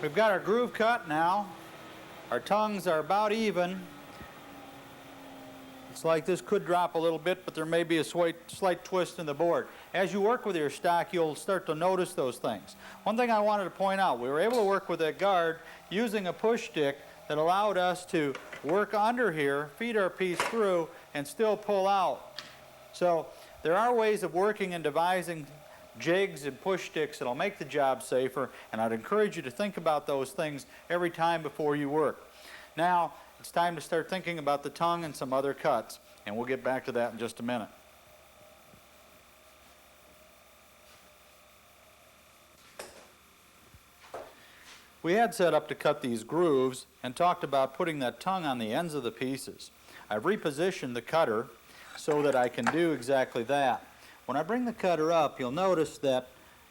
We've got our groove cut now. Our tongues are about even. It's like this could drop a little bit, but there may be a slight twist in the board. As you work with your stock, you'll start to notice those things. One thing I wanted to point out, we were able to work with that guard using a push stick that allowed us to work under here, feed our piece through, and still pull out. So there are ways of working and devising jigs and push sticks that'll make the job safer, and I'd encourage you to think about those things every time before you work. Now, it's time to start thinking about the tongue and some other cuts, and we'll get back to that in just a minute. We had set up to cut these grooves and talked about putting that tongue on the ends of the pieces. I've repositioned the cutter so that I can do exactly that. When I bring the cutter up, you'll notice that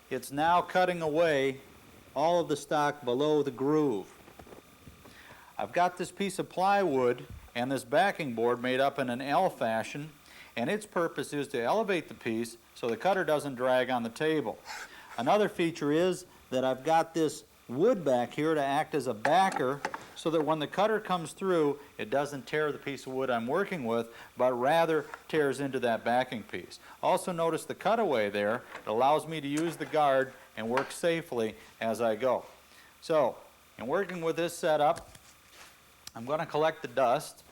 it's now cutting away all of the stock below the groove. I've got this piece of plywood and this backing board made up in an L fashion, and its purpose is to elevate the piece so the cutter doesn't drag on the table. Another feature is that I've got this wood back here to act as a backer so that when the cutter comes through, it doesn't tear the piece of wood I'm working with, but rather tears into that backing piece. Also notice the cutaway there. It allows me to use the guard and work safely as I go. So, in working with this setup, I'm going to collect the dust.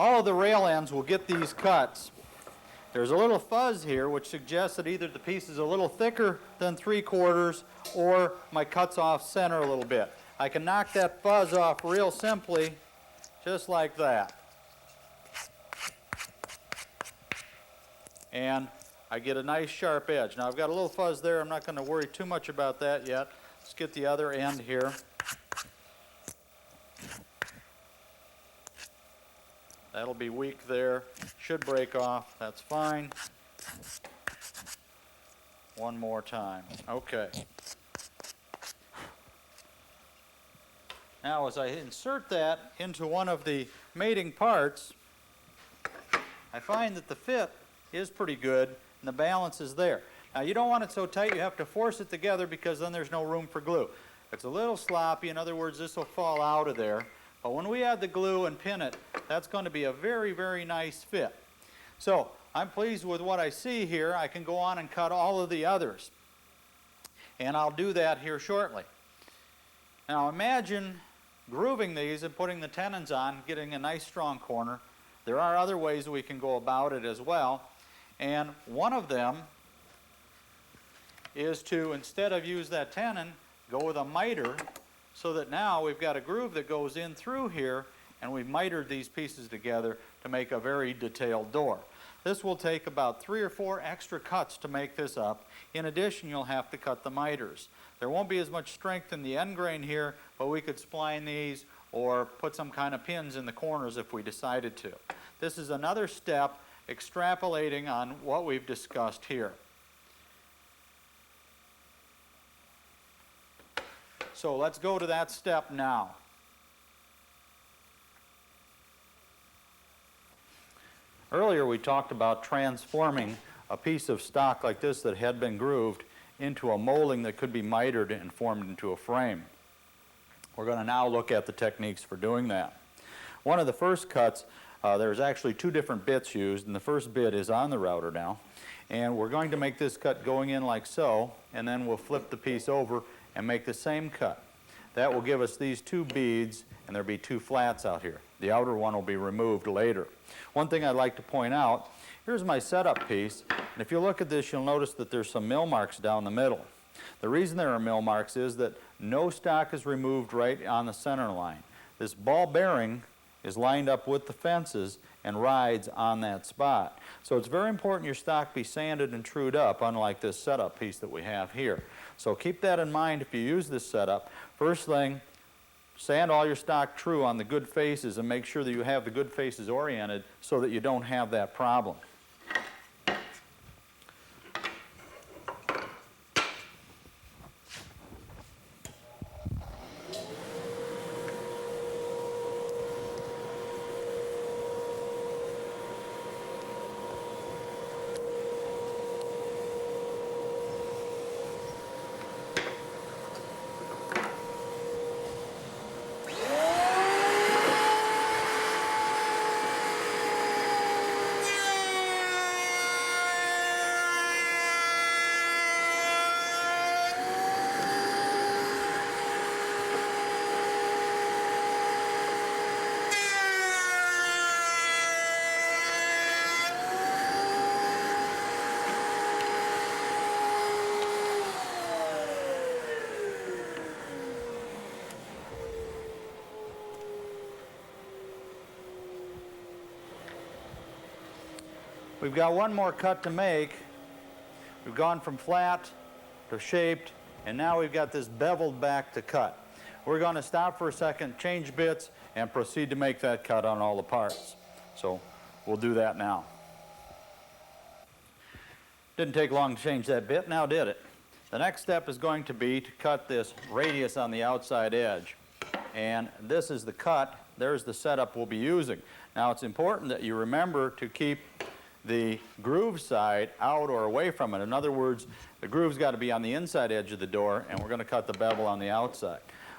all of the rail ends will get these cuts. There's a little fuzz here which suggests that either the piece is a little thicker than 3/4 or my cut's off center a little bit. I can knock that fuzz off real simply, just like that. And I get a nice sharp edge. Now I've got a little fuzz there. I'm not going to worry too much about that yet. Let's get the other end here. That'll be weak there. Should break off. That's fine. One more time. Okay. Now as I insert that into one of the mating parts, I find that the fit is pretty good and the balance is there. Now you don't want it so tight you have to force it together because then there's no room for glue. If it's a little sloppy, in other words, this will fall out of there. But when we add the glue and pin it, that's going to be a very, very nice fit. So I'm pleased with what I see here. I can go on and cut all of the others. And I'll do that here shortly. Now imagine grooving these and putting the tenons on, getting a nice strong corner. There are other ways we can go about it as well. And one of them is to, instead of use that tenon, go with a miter, so that now we've got a groove that goes in through here, and we've mitered these pieces together to make a very detailed door. This will take about 3 or 4 extra cuts to make this up. In addition, you'll have to cut the miters. There won't be as much strength in the end grain here, but we could spline these or put some kind of pins in the corners if we decided to. This is another step extrapolating on what we've discussed here. So let's go to that step now. Earlier we talked about transforming a piece of stock like this that had been grooved into a molding that could be mitered and formed into a frame. We're going to now look at the techniques for doing that. One of the first cuts, there's actually 2 different bits used, and the first bit is on the router now. And we're going to make this cut going in like so, and then we'll flip the piece over and make the same cut. That will give us these 2 beads, and there'll be 2 flats out here. The outer one will be removed later. One thing I'd like to point out, here's my setup piece, and if you look at this, you'll notice that there's some mill marks down the middle. The reason there are mill marks is that no stock is removed right on the center line. This ball bearing is lined up with the fences and rides on that spot. So it's very important your stock be sanded and trued up, unlike this setup piece that we have here. So keep that in mind if you use this setup. First thing, sand all your stock true on the good faces and make sure that you have the good faces oriented so that you don't have that problem. We've got one more cut to make. We've gone from flat to shaped, and now we've got this beveled back to cut. We're going to stop for a second, change bits, and proceed to make that cut on all the parts. So we'll do that now. Didn't take long to change that bit, now did it? The next step is going to be to cut this radius on the outside edge. And this is the cut. There's the setup we'll be using. Now it's important that you remember to keep the groove side out or away from it. In other words, the groove's got to be on the inside edge of the door, and we're going to cut the bevel on the outside.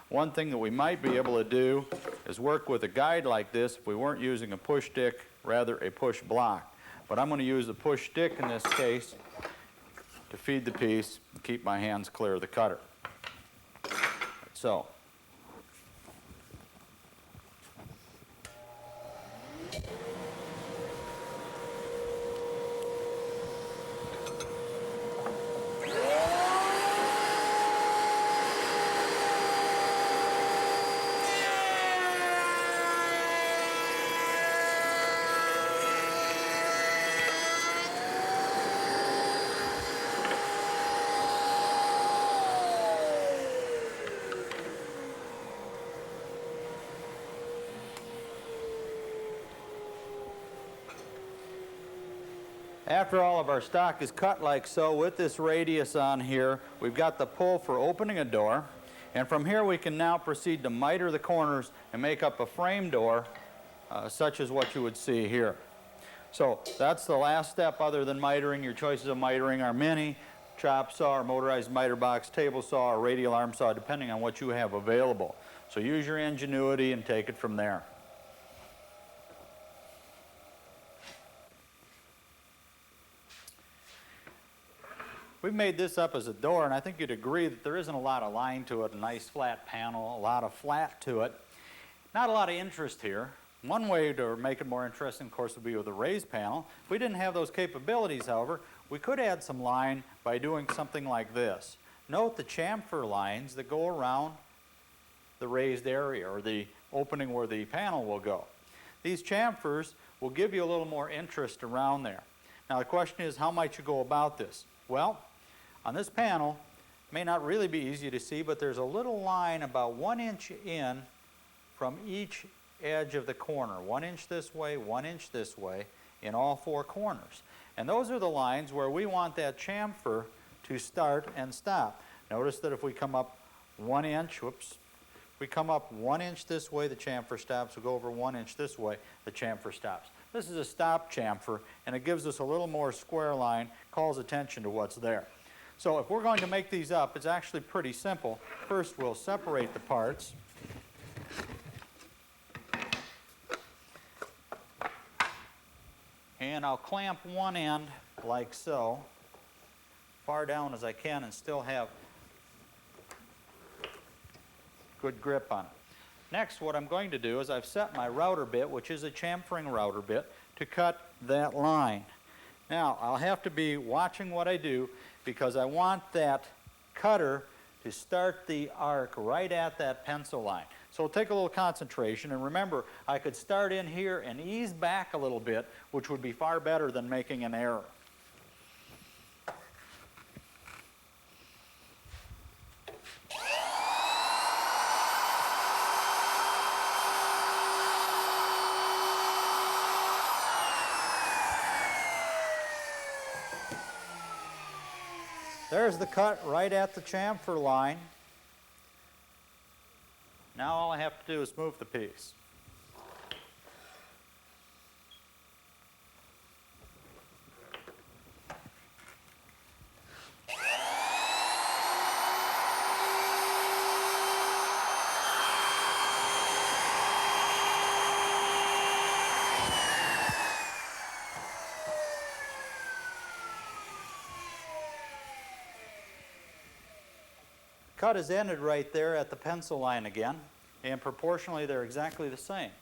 One thing that we might be able to do is work with a guide like this if we weren't using a push stick, rather a push block. But I'm going to use a push stick in this case to feed the piece and keep my hands clear of the cutter. So. After all of our stock is cut like so with this radius on here, we've got the pull for opening a door. And from here we can now proceed to miter the corners and make up a frame door such as what you would see here. So that's the last step other than mitering. Your choices of mitering are mini, chop saw, or motorized miter box, table saw, or radial arm saw, depending on what you have available. So use your ingenuity and take it from there. We've made this up as a door, and I think you'd agree that there isn't a lot of line to it, a nice flat panel, a lot of flat to it. Not a lot of interest here. One way to make it more interesting, of course, would be with a raised panel. If we didn't have those capabilities, however, we could add some line by doing something like this. Note the chamfer lines that go around the raised area, or the opening where the panel will go. These chamfers will give you a little more interest around there. Now the question is, how might you go about this? Well, on this panel, it may not really be easy to see, but there's a little line about 1 inch in from each edge of the corner. 1 inch this way, 1 inch this way, in all 4 corners. And those are the lines where we want that chamfer to start and stop. Notice that if we come up 1 inch, whoops, if we come up 1 inch this way, the chamfer stops. We go over 1 inch this way, the chamfer stops. This is a stop chamfer, and it gives us a little more square line, calls attention to what's there. So if we're going to make these up, it's actually pretty simple. First, we'll separate the parts. And I'll clamp one end like so, far down as I can, and still have good grip on it. Next, what I'm going to do is I've set my router bit, which is a chamfering router bit, to cut that line. Now, I'll have to be watching what I do because I want that cutter to start the arc right at that pencil line. So it'll take a little concentration, and remember, I could start in here and ease back a little bit, which would be far better than making an error. There's the cut right at the chamfer line. Now all I have to do is move the piece. Cut is ended right there at the pencil line again, and proportionally they're exactly the same.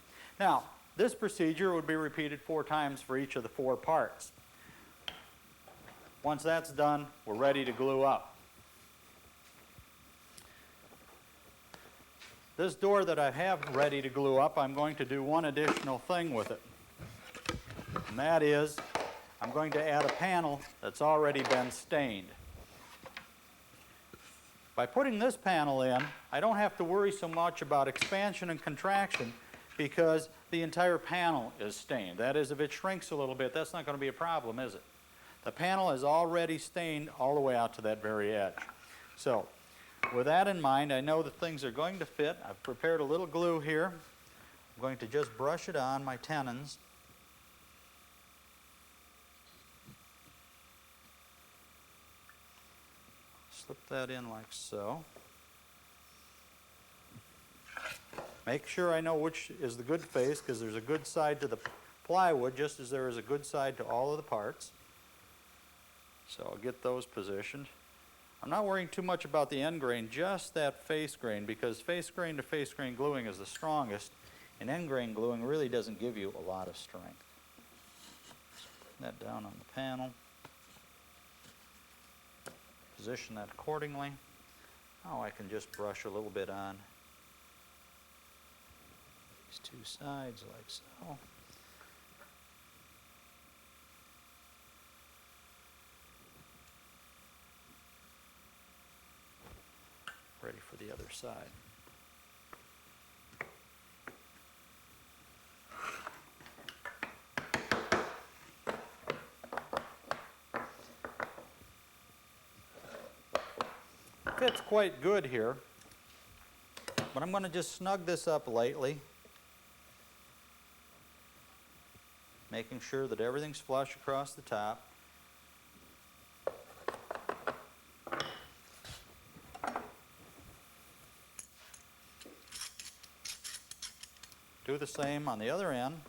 Now, this procedure would be repeated 4 times for each of the 4 parts. Once that's done, we're ready to glue up. This door that I have ready to glue up, I'm going to do one additional thing with it. And that is, I'm going to add a panel that's already been stained. By putting this panel in, I don't have to worry so much about expansion and contraction because the entire panel is stained. That is, if it shrinks a little bit, that's not going to be a problem, is it? The panel is already stained all the way out to that very edge. So, with that in mind, I know that things are going to fit. I've prepared a little glue here. I'm going to just brush it on my tenons. Slip that in like so. Make sure I know which is the good face, because there's a good side to the plywood just as there is a good side to all of the parts. So I'll get those positioned. I'm not worrying too much about the end grain, just that face grain, because face grain to face grain gluing is the strongest, and end grain gluing really doesn't give you a lot of strength. Put that down on the panel. Position that accordingly. Now I can just brush a little bit on these 2 sides like so. Ready for the other side. fits quite good here, but I'm going to just snug this up lightly, making sure that everything's flush across the top. Do the same on the other end.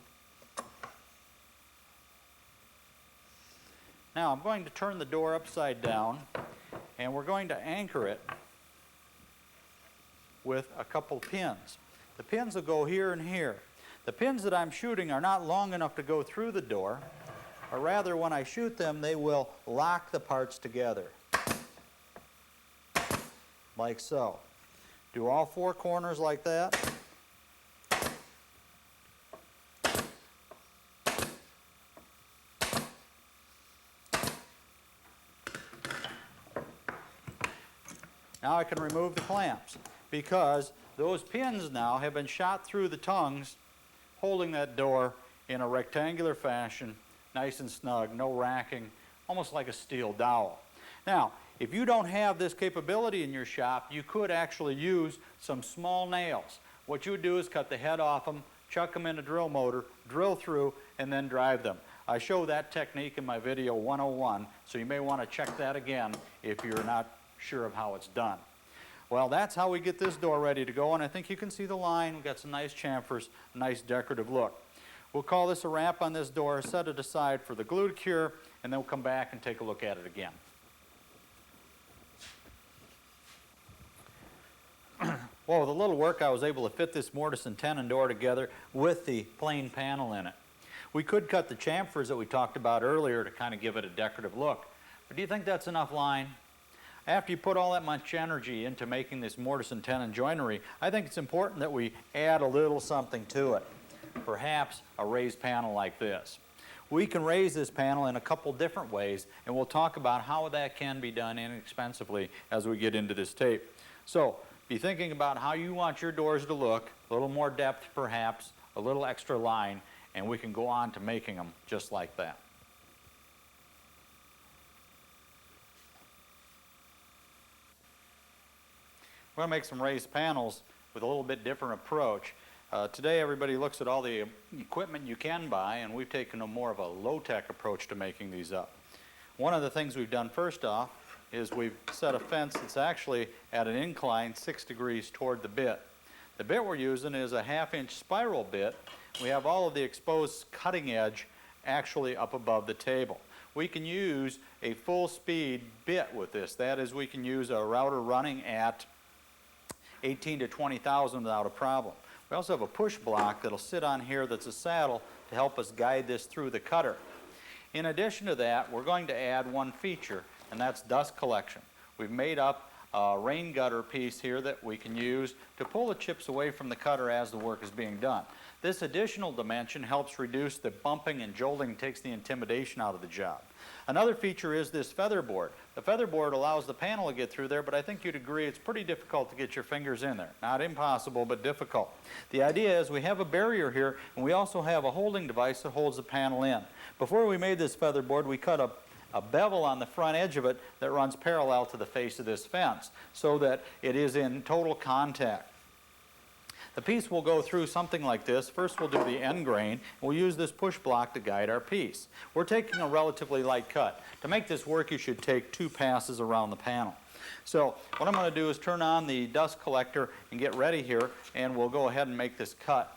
Now I'm going to turn the door upside down, and we're going to anchor it with a couple pins. The pins will go here and here. The pins that I'm shooting are not long enough to go through the door, or rather when I shoot them they will lock the parts together, like so. Do all four corners like that. Now I can remove the clamps because those pins now have been shot through the tongues, holding that door in a rectangular fashion, nice and snug, no racking, almost like a steel dowel. Now, if you don't have this capability in your shop, you could actually use some small nails. What you would do is cut the head off them, chuck them in a drill motor, drill through, and then drive them. I show that technique in my video 101, so you may want to check that again if you're not sure of how it's done. Well, that's how we get this door ready to go, and I think you can see the line. We've got some nice chamfers, a nice decorative look. We'll call this a wrap on this door, set it aside for the glue to cure, and then we'll come back and take a look at it again. Well, with a little work, I was able to fit this mortise and tenon door together with the plain panel in it. We could cut the chamfers that we talked about earlier to kind of give it a decorative look, but do you think that's enough line? After you put all that much energy into making this mortise and tenon joinery, I think it's important that we add a little something to it. Perhaps a raised panel like this. We can raise this panel in a couple different ways, and we'll talk about how that can be done inexpensively as we get into this tape. So, be thinking about how you want your doors to look, a little more depth perhaps, a little extra line, and we can go on to making them just like that. We're going to make some raised panels with a little bit different approach. Today everybody looks at all the equipment you can buy, and we've taken a more of a low-tech approach to making these up. One of the things we've done first off is we've set a fence that's actually at an incline 6 degrees toward the bit. The bit we're using is a 1/2-inch spiral bit. We have all of the exposed cutting edge actually up above the table. We can use a full-speed bit with this. That is, we can use a router running at 18 to 20,000 without a problem. We also have a push block that'll sit on here that's a saddle to help us guide this through the cutter. In addition to that, we're going to add one feature, and that's dust collection. We've made up a rain gutter piece here that we can use to pull the chips away from the cutter as the work is being done. This additional dimension helps reduce the bumping and jolting, takes the intimidation out of the job. Another feature is this feather board. The feather board allows the panel to get through there, but I think you'd agree it's pretty difficult to get your fingers in there. Not impossible, but difficult. The idea is we have a barrier here, and we also have a holding device that holds the panel in. Before we made this feather board, we cut a bevel on the front edge of it that runs parallel to the face of this fence so that it is in total contact. The piece will go through something like this. First we'll do the end grain. We'll use this push block to guide our piece. We're taking a relatively light cut. To make this work, you should take 2 passes around the panel. So what I'm going to do is turn on the dust collector and get ready here, and we'll go ahead and make this cut.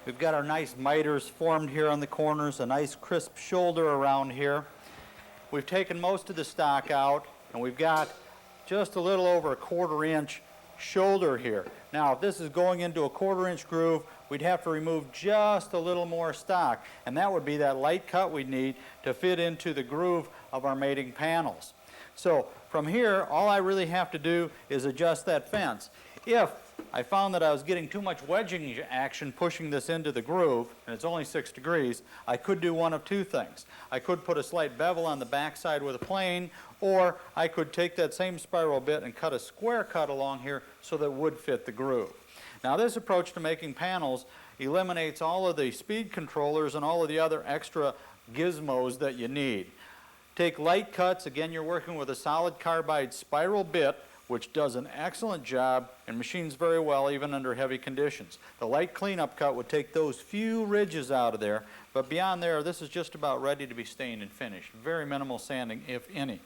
We've got our nice miters formed here on the corners, a nice crisp shoulder around here. We've taken most of the stock out, and we've got just a little over a 1/4 inch shoulder here. Now, if this is going into a 1/4 inch groove, we'd have to remove just a little more stock, and that would be that light cut we'd need to fit into the groove of our mating panels. So from here, all I really have to do is adjust that fence. If I found that I was getting too much wedging action pushing this into the groove, and it's only 6 degrees, I could do one of two things. I could put a slight bevel on the backside with a plane, or I could take that same spiral bit and cut a square cut along here so that it would fit the groove. Now, this approach to making panels eliminates all of the speed controllers and all of the other extra gizmos that you need. Take light cuts. Again, you're working with a solid carbide spiral bit, which does an excellent job and machines very well even under heavy conditions. The light cleanup cut would take those few ridges out of there, but beyond there, this is just about ready to be stained and finished. Very minimal sanding, if any.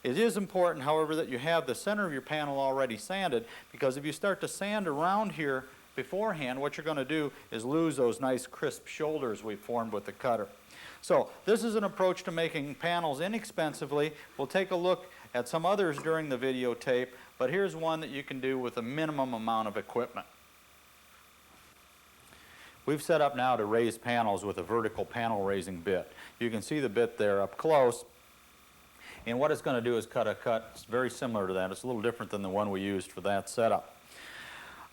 It is important, however, that you have the center of your panel already sanded, because if you start to sand around here beforehand, what you're going to do is lose those nice crisp shoulders we formed with the cutter. So this is an approach to making panels inexpensively. We'll take a look at some others during the videotape, but here's one that you can do with a minimum amount of equipment. We've set up now to raise panels with a vertical panel raising bit. You can see the bit there up close, and what it's going to do is cut a cut very similar to that. It's a little different than the one we used for that setup.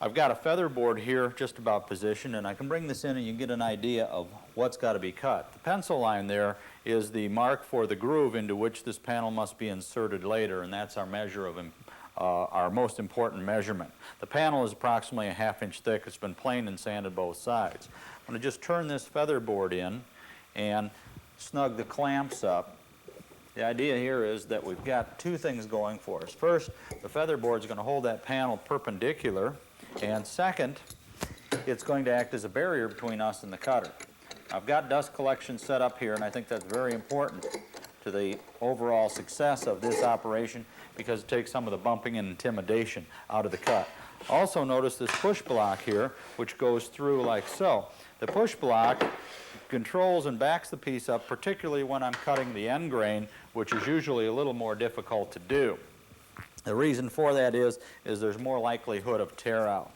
I've got a feather board here just about positioned, and I can bring this in and you get an idea of what's got to be cut. The pencil line there is the mark for the groove into which this panel must be inserted later, and that's our measure of our most important measurement. The panel is approximately a 1/2 inch thick. It's been planed and sanded both sides. I'm going to just turn this feather board in and snug the clamps up. The idea here is that we've got two things going for us. First, the feather board is going to hold that panel perpendicular, and second, it's going to act as a barrier between us and the cutter. I've got dust collection set up here, and I think that's very important to the overall success of this operation because it takes some of the bumping and intimidation out of the cut. Also notice this push block here, which goes through like so. The push block controls and backs the piece up, particularly when I'm cutting the end grain, which is usually a little more difficult to do. The reason for that is there's more likelihood of tear out.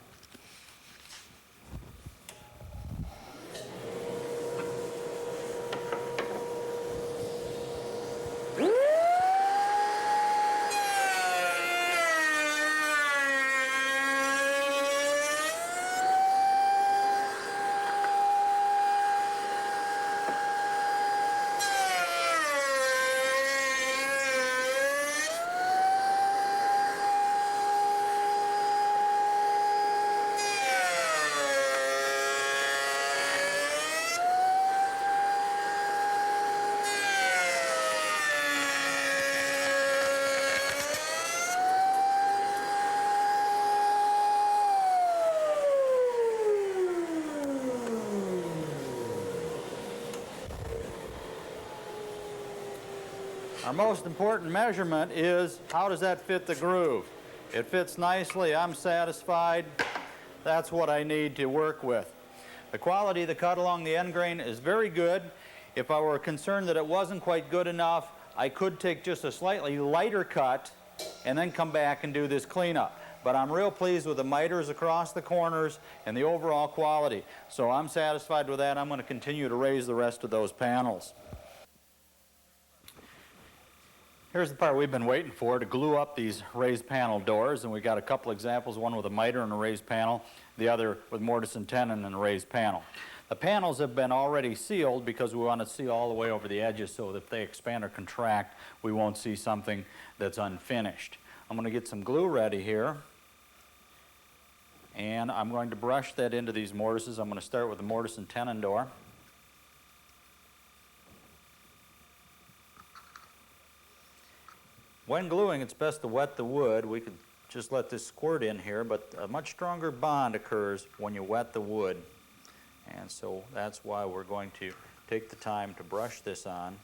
Our most important measurement is how does that fit the groove? It fits nicely, I'm satisfied. That's what I need to work with. The quality of the cut along the end grain is very good. If I were concerned that it wasn't quite good enough, I could take just a slightly lighter cut and then come back and do this cleanup. But I'm real pleased with the miters across the corners and the overall quality. So I'm satisfied with that. I'm going to continue to raise the rest of those panels. Here's the part we've been waiting for, to glue up these raised panel doors, and we've got a couple examples, one with a miter and a raised panel, the other with mortise and tenon and a raised panel. The panels have been already sealed because we want to seal all the way over the edges so that if they expand or contract, we won't see something that's unfinished. I'm going to get some glue ready here, and I'm going to brush that into these mortises. I'm going to start with the mortise and tenon door. When gluing, it's best to wet the wood. We could just let this squirt in here, but a much stronger bond occurs when you wet the wood. And so that's why we're going to take the time to brush this on.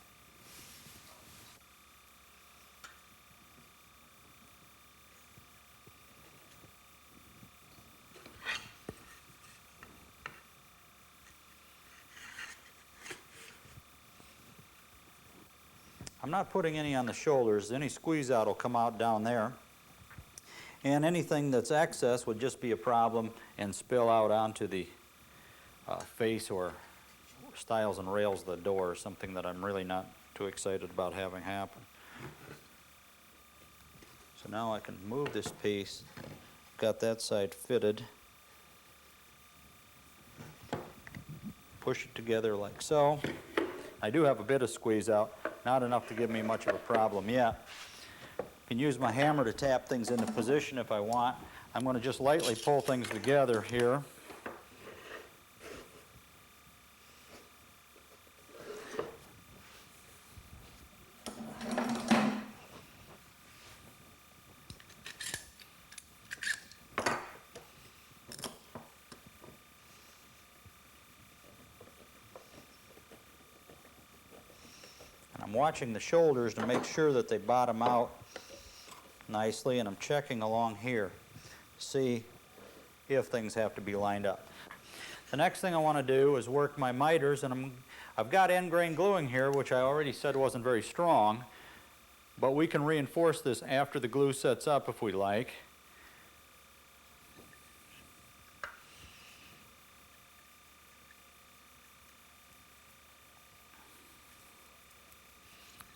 I'm not putting any on the shoulders. Any squeeze out will come out down there. And anything that's excess would just be a problem and spill out onto the face or stiles and rails of the door, something that I'm really not too excited about having happen. So now I can move this piece. Got that side fitted. Push it together like so. I do have a bit of squeeze out, not enough to give me much of a problem yet. I can use my hammer to tap things into position if I want. I'm going to just lightly pull things together here. I'm watching the shoulders to make sure that they bottom out nicely, and I'm checking along here to see if things have to be lined up. The next thing I want to do is work my miters, and I've got end grain gluing here, which I already said wasn't very strong, but we can reinforce this after the glue sets up if we like.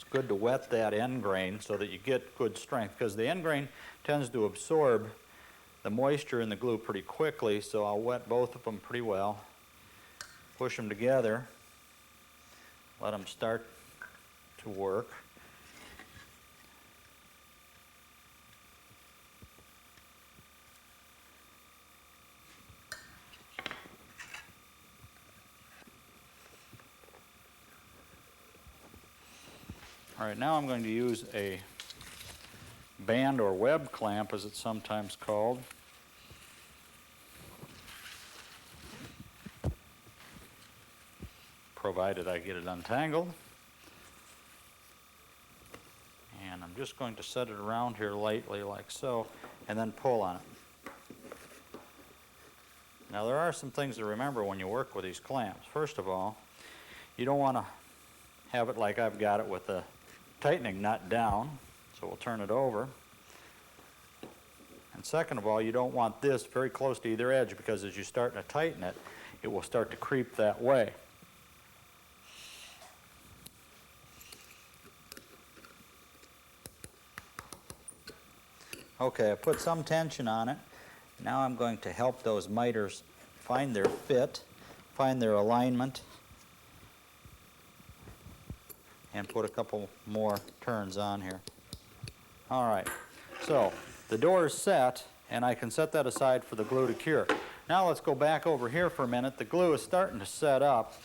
Good to wet that end grain so that you get good strength, because the end grain tends to absorb the moisture in the glue pretty quickly, so I'll wet both of them pretty well, push them together, let them start to work. All right, now I'm going to use a band or web clamp, as it's sometimes called. Provided I get it untangled. And I'm just going to set it around here lightly like so, and then pull on it. Now there are some things to remember when you work with these clamps. First of all, you don't want to have it like I've got it with the tightening nut down, so we'll turn it over. And second of all, you don't want this very close to either edge, because as you start to tighten it, it will start to creep that way. Okay, I put some tension on it. Now I'm going to help those miters find their fit, find their alignment, and put a couple more turns on here. All right, so the door is set, and I can set that aside for the glue to cure. Now let's go back over here for a minute. The glue is starting to set up,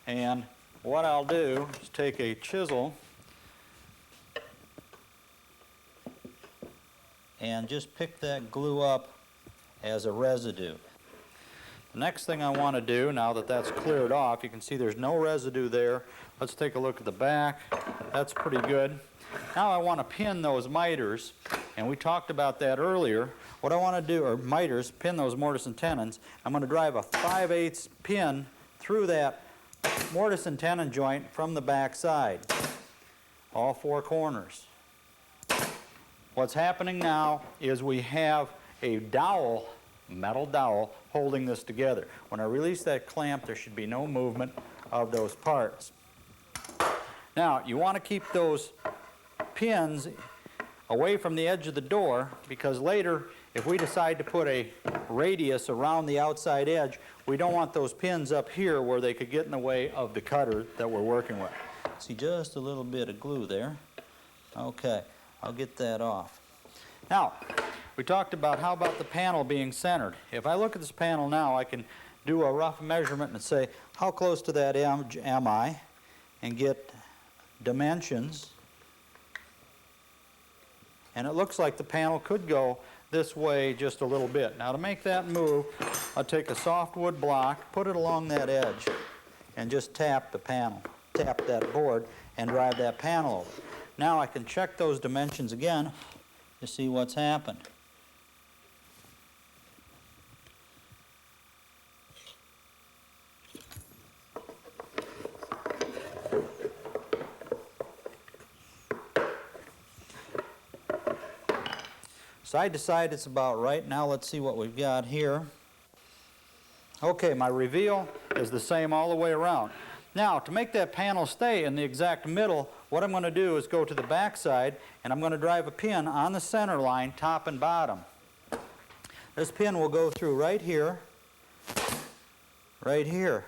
and what I'll do is take a chisel and just pick that glue up as a residue. The next thing I want to do, now that that's cleared off, you can see there's no residue there. Let's take a look at the back. That's pretty good. Now I want to pin those miters, and we talked about that earlier. What I want to do, or miters, pin those mortise and tenons. I'm going to drive a 5/8 pin through that mortise and tenon joint from the back side, all four corners. What's happening now is we have a dowel, metal dowel, holding this together. When I release that clamp, there should be no movement of those parts. Now, you want to keep those pins away from the edge of the door, because later, if we decide to put a radius around the outside edge, we don't want those pins up here where they could get in the way of the cutter that we're working with. See, just a little bit of glue there. Okay, I'll get that off. Now, we talked about how about the panel being centered. If I look at this panel now, I can do a rough measurement and say, how close to that edge am I? And get dimensions. And it looks like the panel could go this way just a little bit. Now to make that move, I'll take a softwood block, put it along that edge, and just tap the panel, tap that board, and drive that panel over. Now I can check those dimensions again to see what's happened. Side to side it's about right. Now let's see what we've got here. Okay, my reveal is the same all the way around. Now, to make that panel stay in the exact middle, what I'm going to do is go to the back side and I'm going to drive a pin on the center line, top and bottom. This pin will go through right here, right here.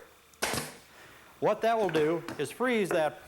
What that will do is freeze that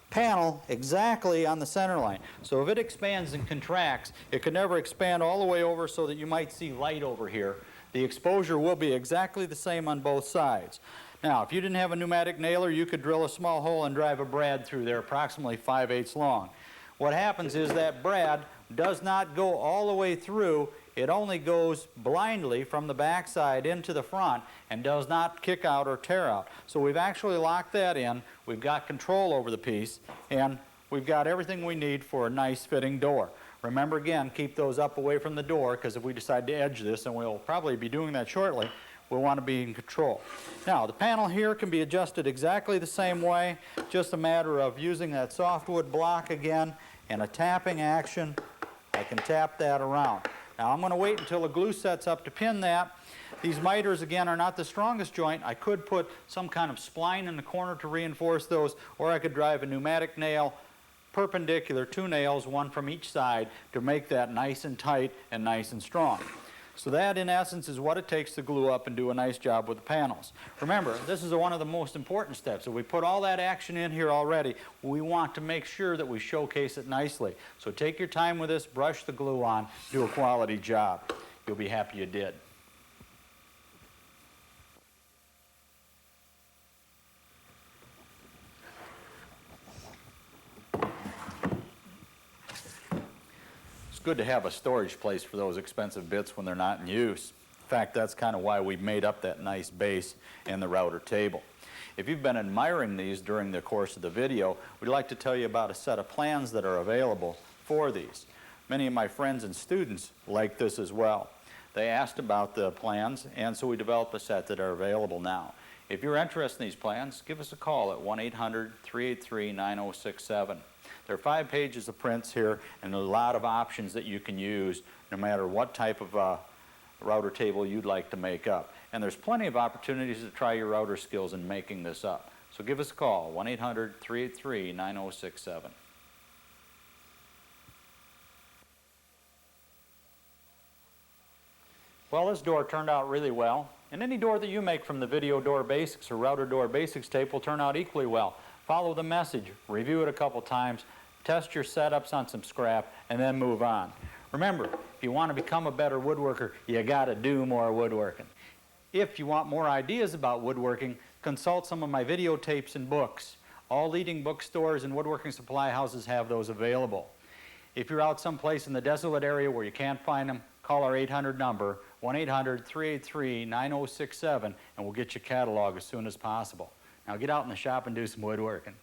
panel exactly on the center line. So if it expands and contracts, it could never expand all the way over so that you might see light over here. The exposure will be exactly the same on both sides. Now, if you didn't have a pneumatic nailer, you could drill a small hole and drive a brad through there approximately 5/8 long. What happens is that brad does not go all the way through. It only goes blindly from the back side into the front and does not kick out or tear out. So we've actually locked that in. We've got control over the piece, and we've got everything we need for a nice fitting door. Remember again, keep those up away from the door, because if we decide to edge this, and we'll probably be doing that shortly, we'll want to be in control. Now, the panel here can be adjusted exactly the same way, just a matter of using that softwood block again and a tapping action. I can tap that around. Now, I'm going to wait until the glue sets up to pin that. These miters, again, are not the strongest joint. I could put some kind of spline in the corner to reinforce those, or I could drive a pneumatic nail perpendicular, 2 nails, one from each side, to make that nice and tight and nice and strong. So that, in essence, is what it takes to glue up and do a nice job with the panels. Remember, this is one of the most important steps. If we put all that action in here already, we want to make sure that we showcase it nicely. So take your time with this, brush the glue on, do a quality job. You'll be happy you did. Good to have a storage place for those expensive bits when they're not in use. In fact, that's kind of why we made up that nice base and the router table. If you've been admiring these during the course of the video, we'd like to tell you about a set of plans that are available for these. Many of my friends and students like this as well. They asked about the plans, and so we developed a set that are available now. If you're interested in these plans, give us a call at 1-800-383-9067. There are 5 pages of prints here and a lot of options that you can use no matter what type of router table you'd like to make up. And there's plenty of opportunities to try your router skills in making this up. So give us a call, 1-800-383-9067. Well, this door turned out really well. And any door that you make from the Video Door Basics or Router Door Basics tape will turn out equally well. Follow the message, review it a couple times, test your setups on some scrap, and then move on. Remember, if you want to become a better woodworker, you got to do more woodworking. If you want more ideas about woodworking, consult some of my videotapes and books. All leading bookstores and woodworking supply houses have those available. If you're out someplace in the desolate area where you can't find them, call our 800 number, 1-800-383-9067, and we'll get you a catalog as soon as possible. Now get out in the shop and do some woodworking.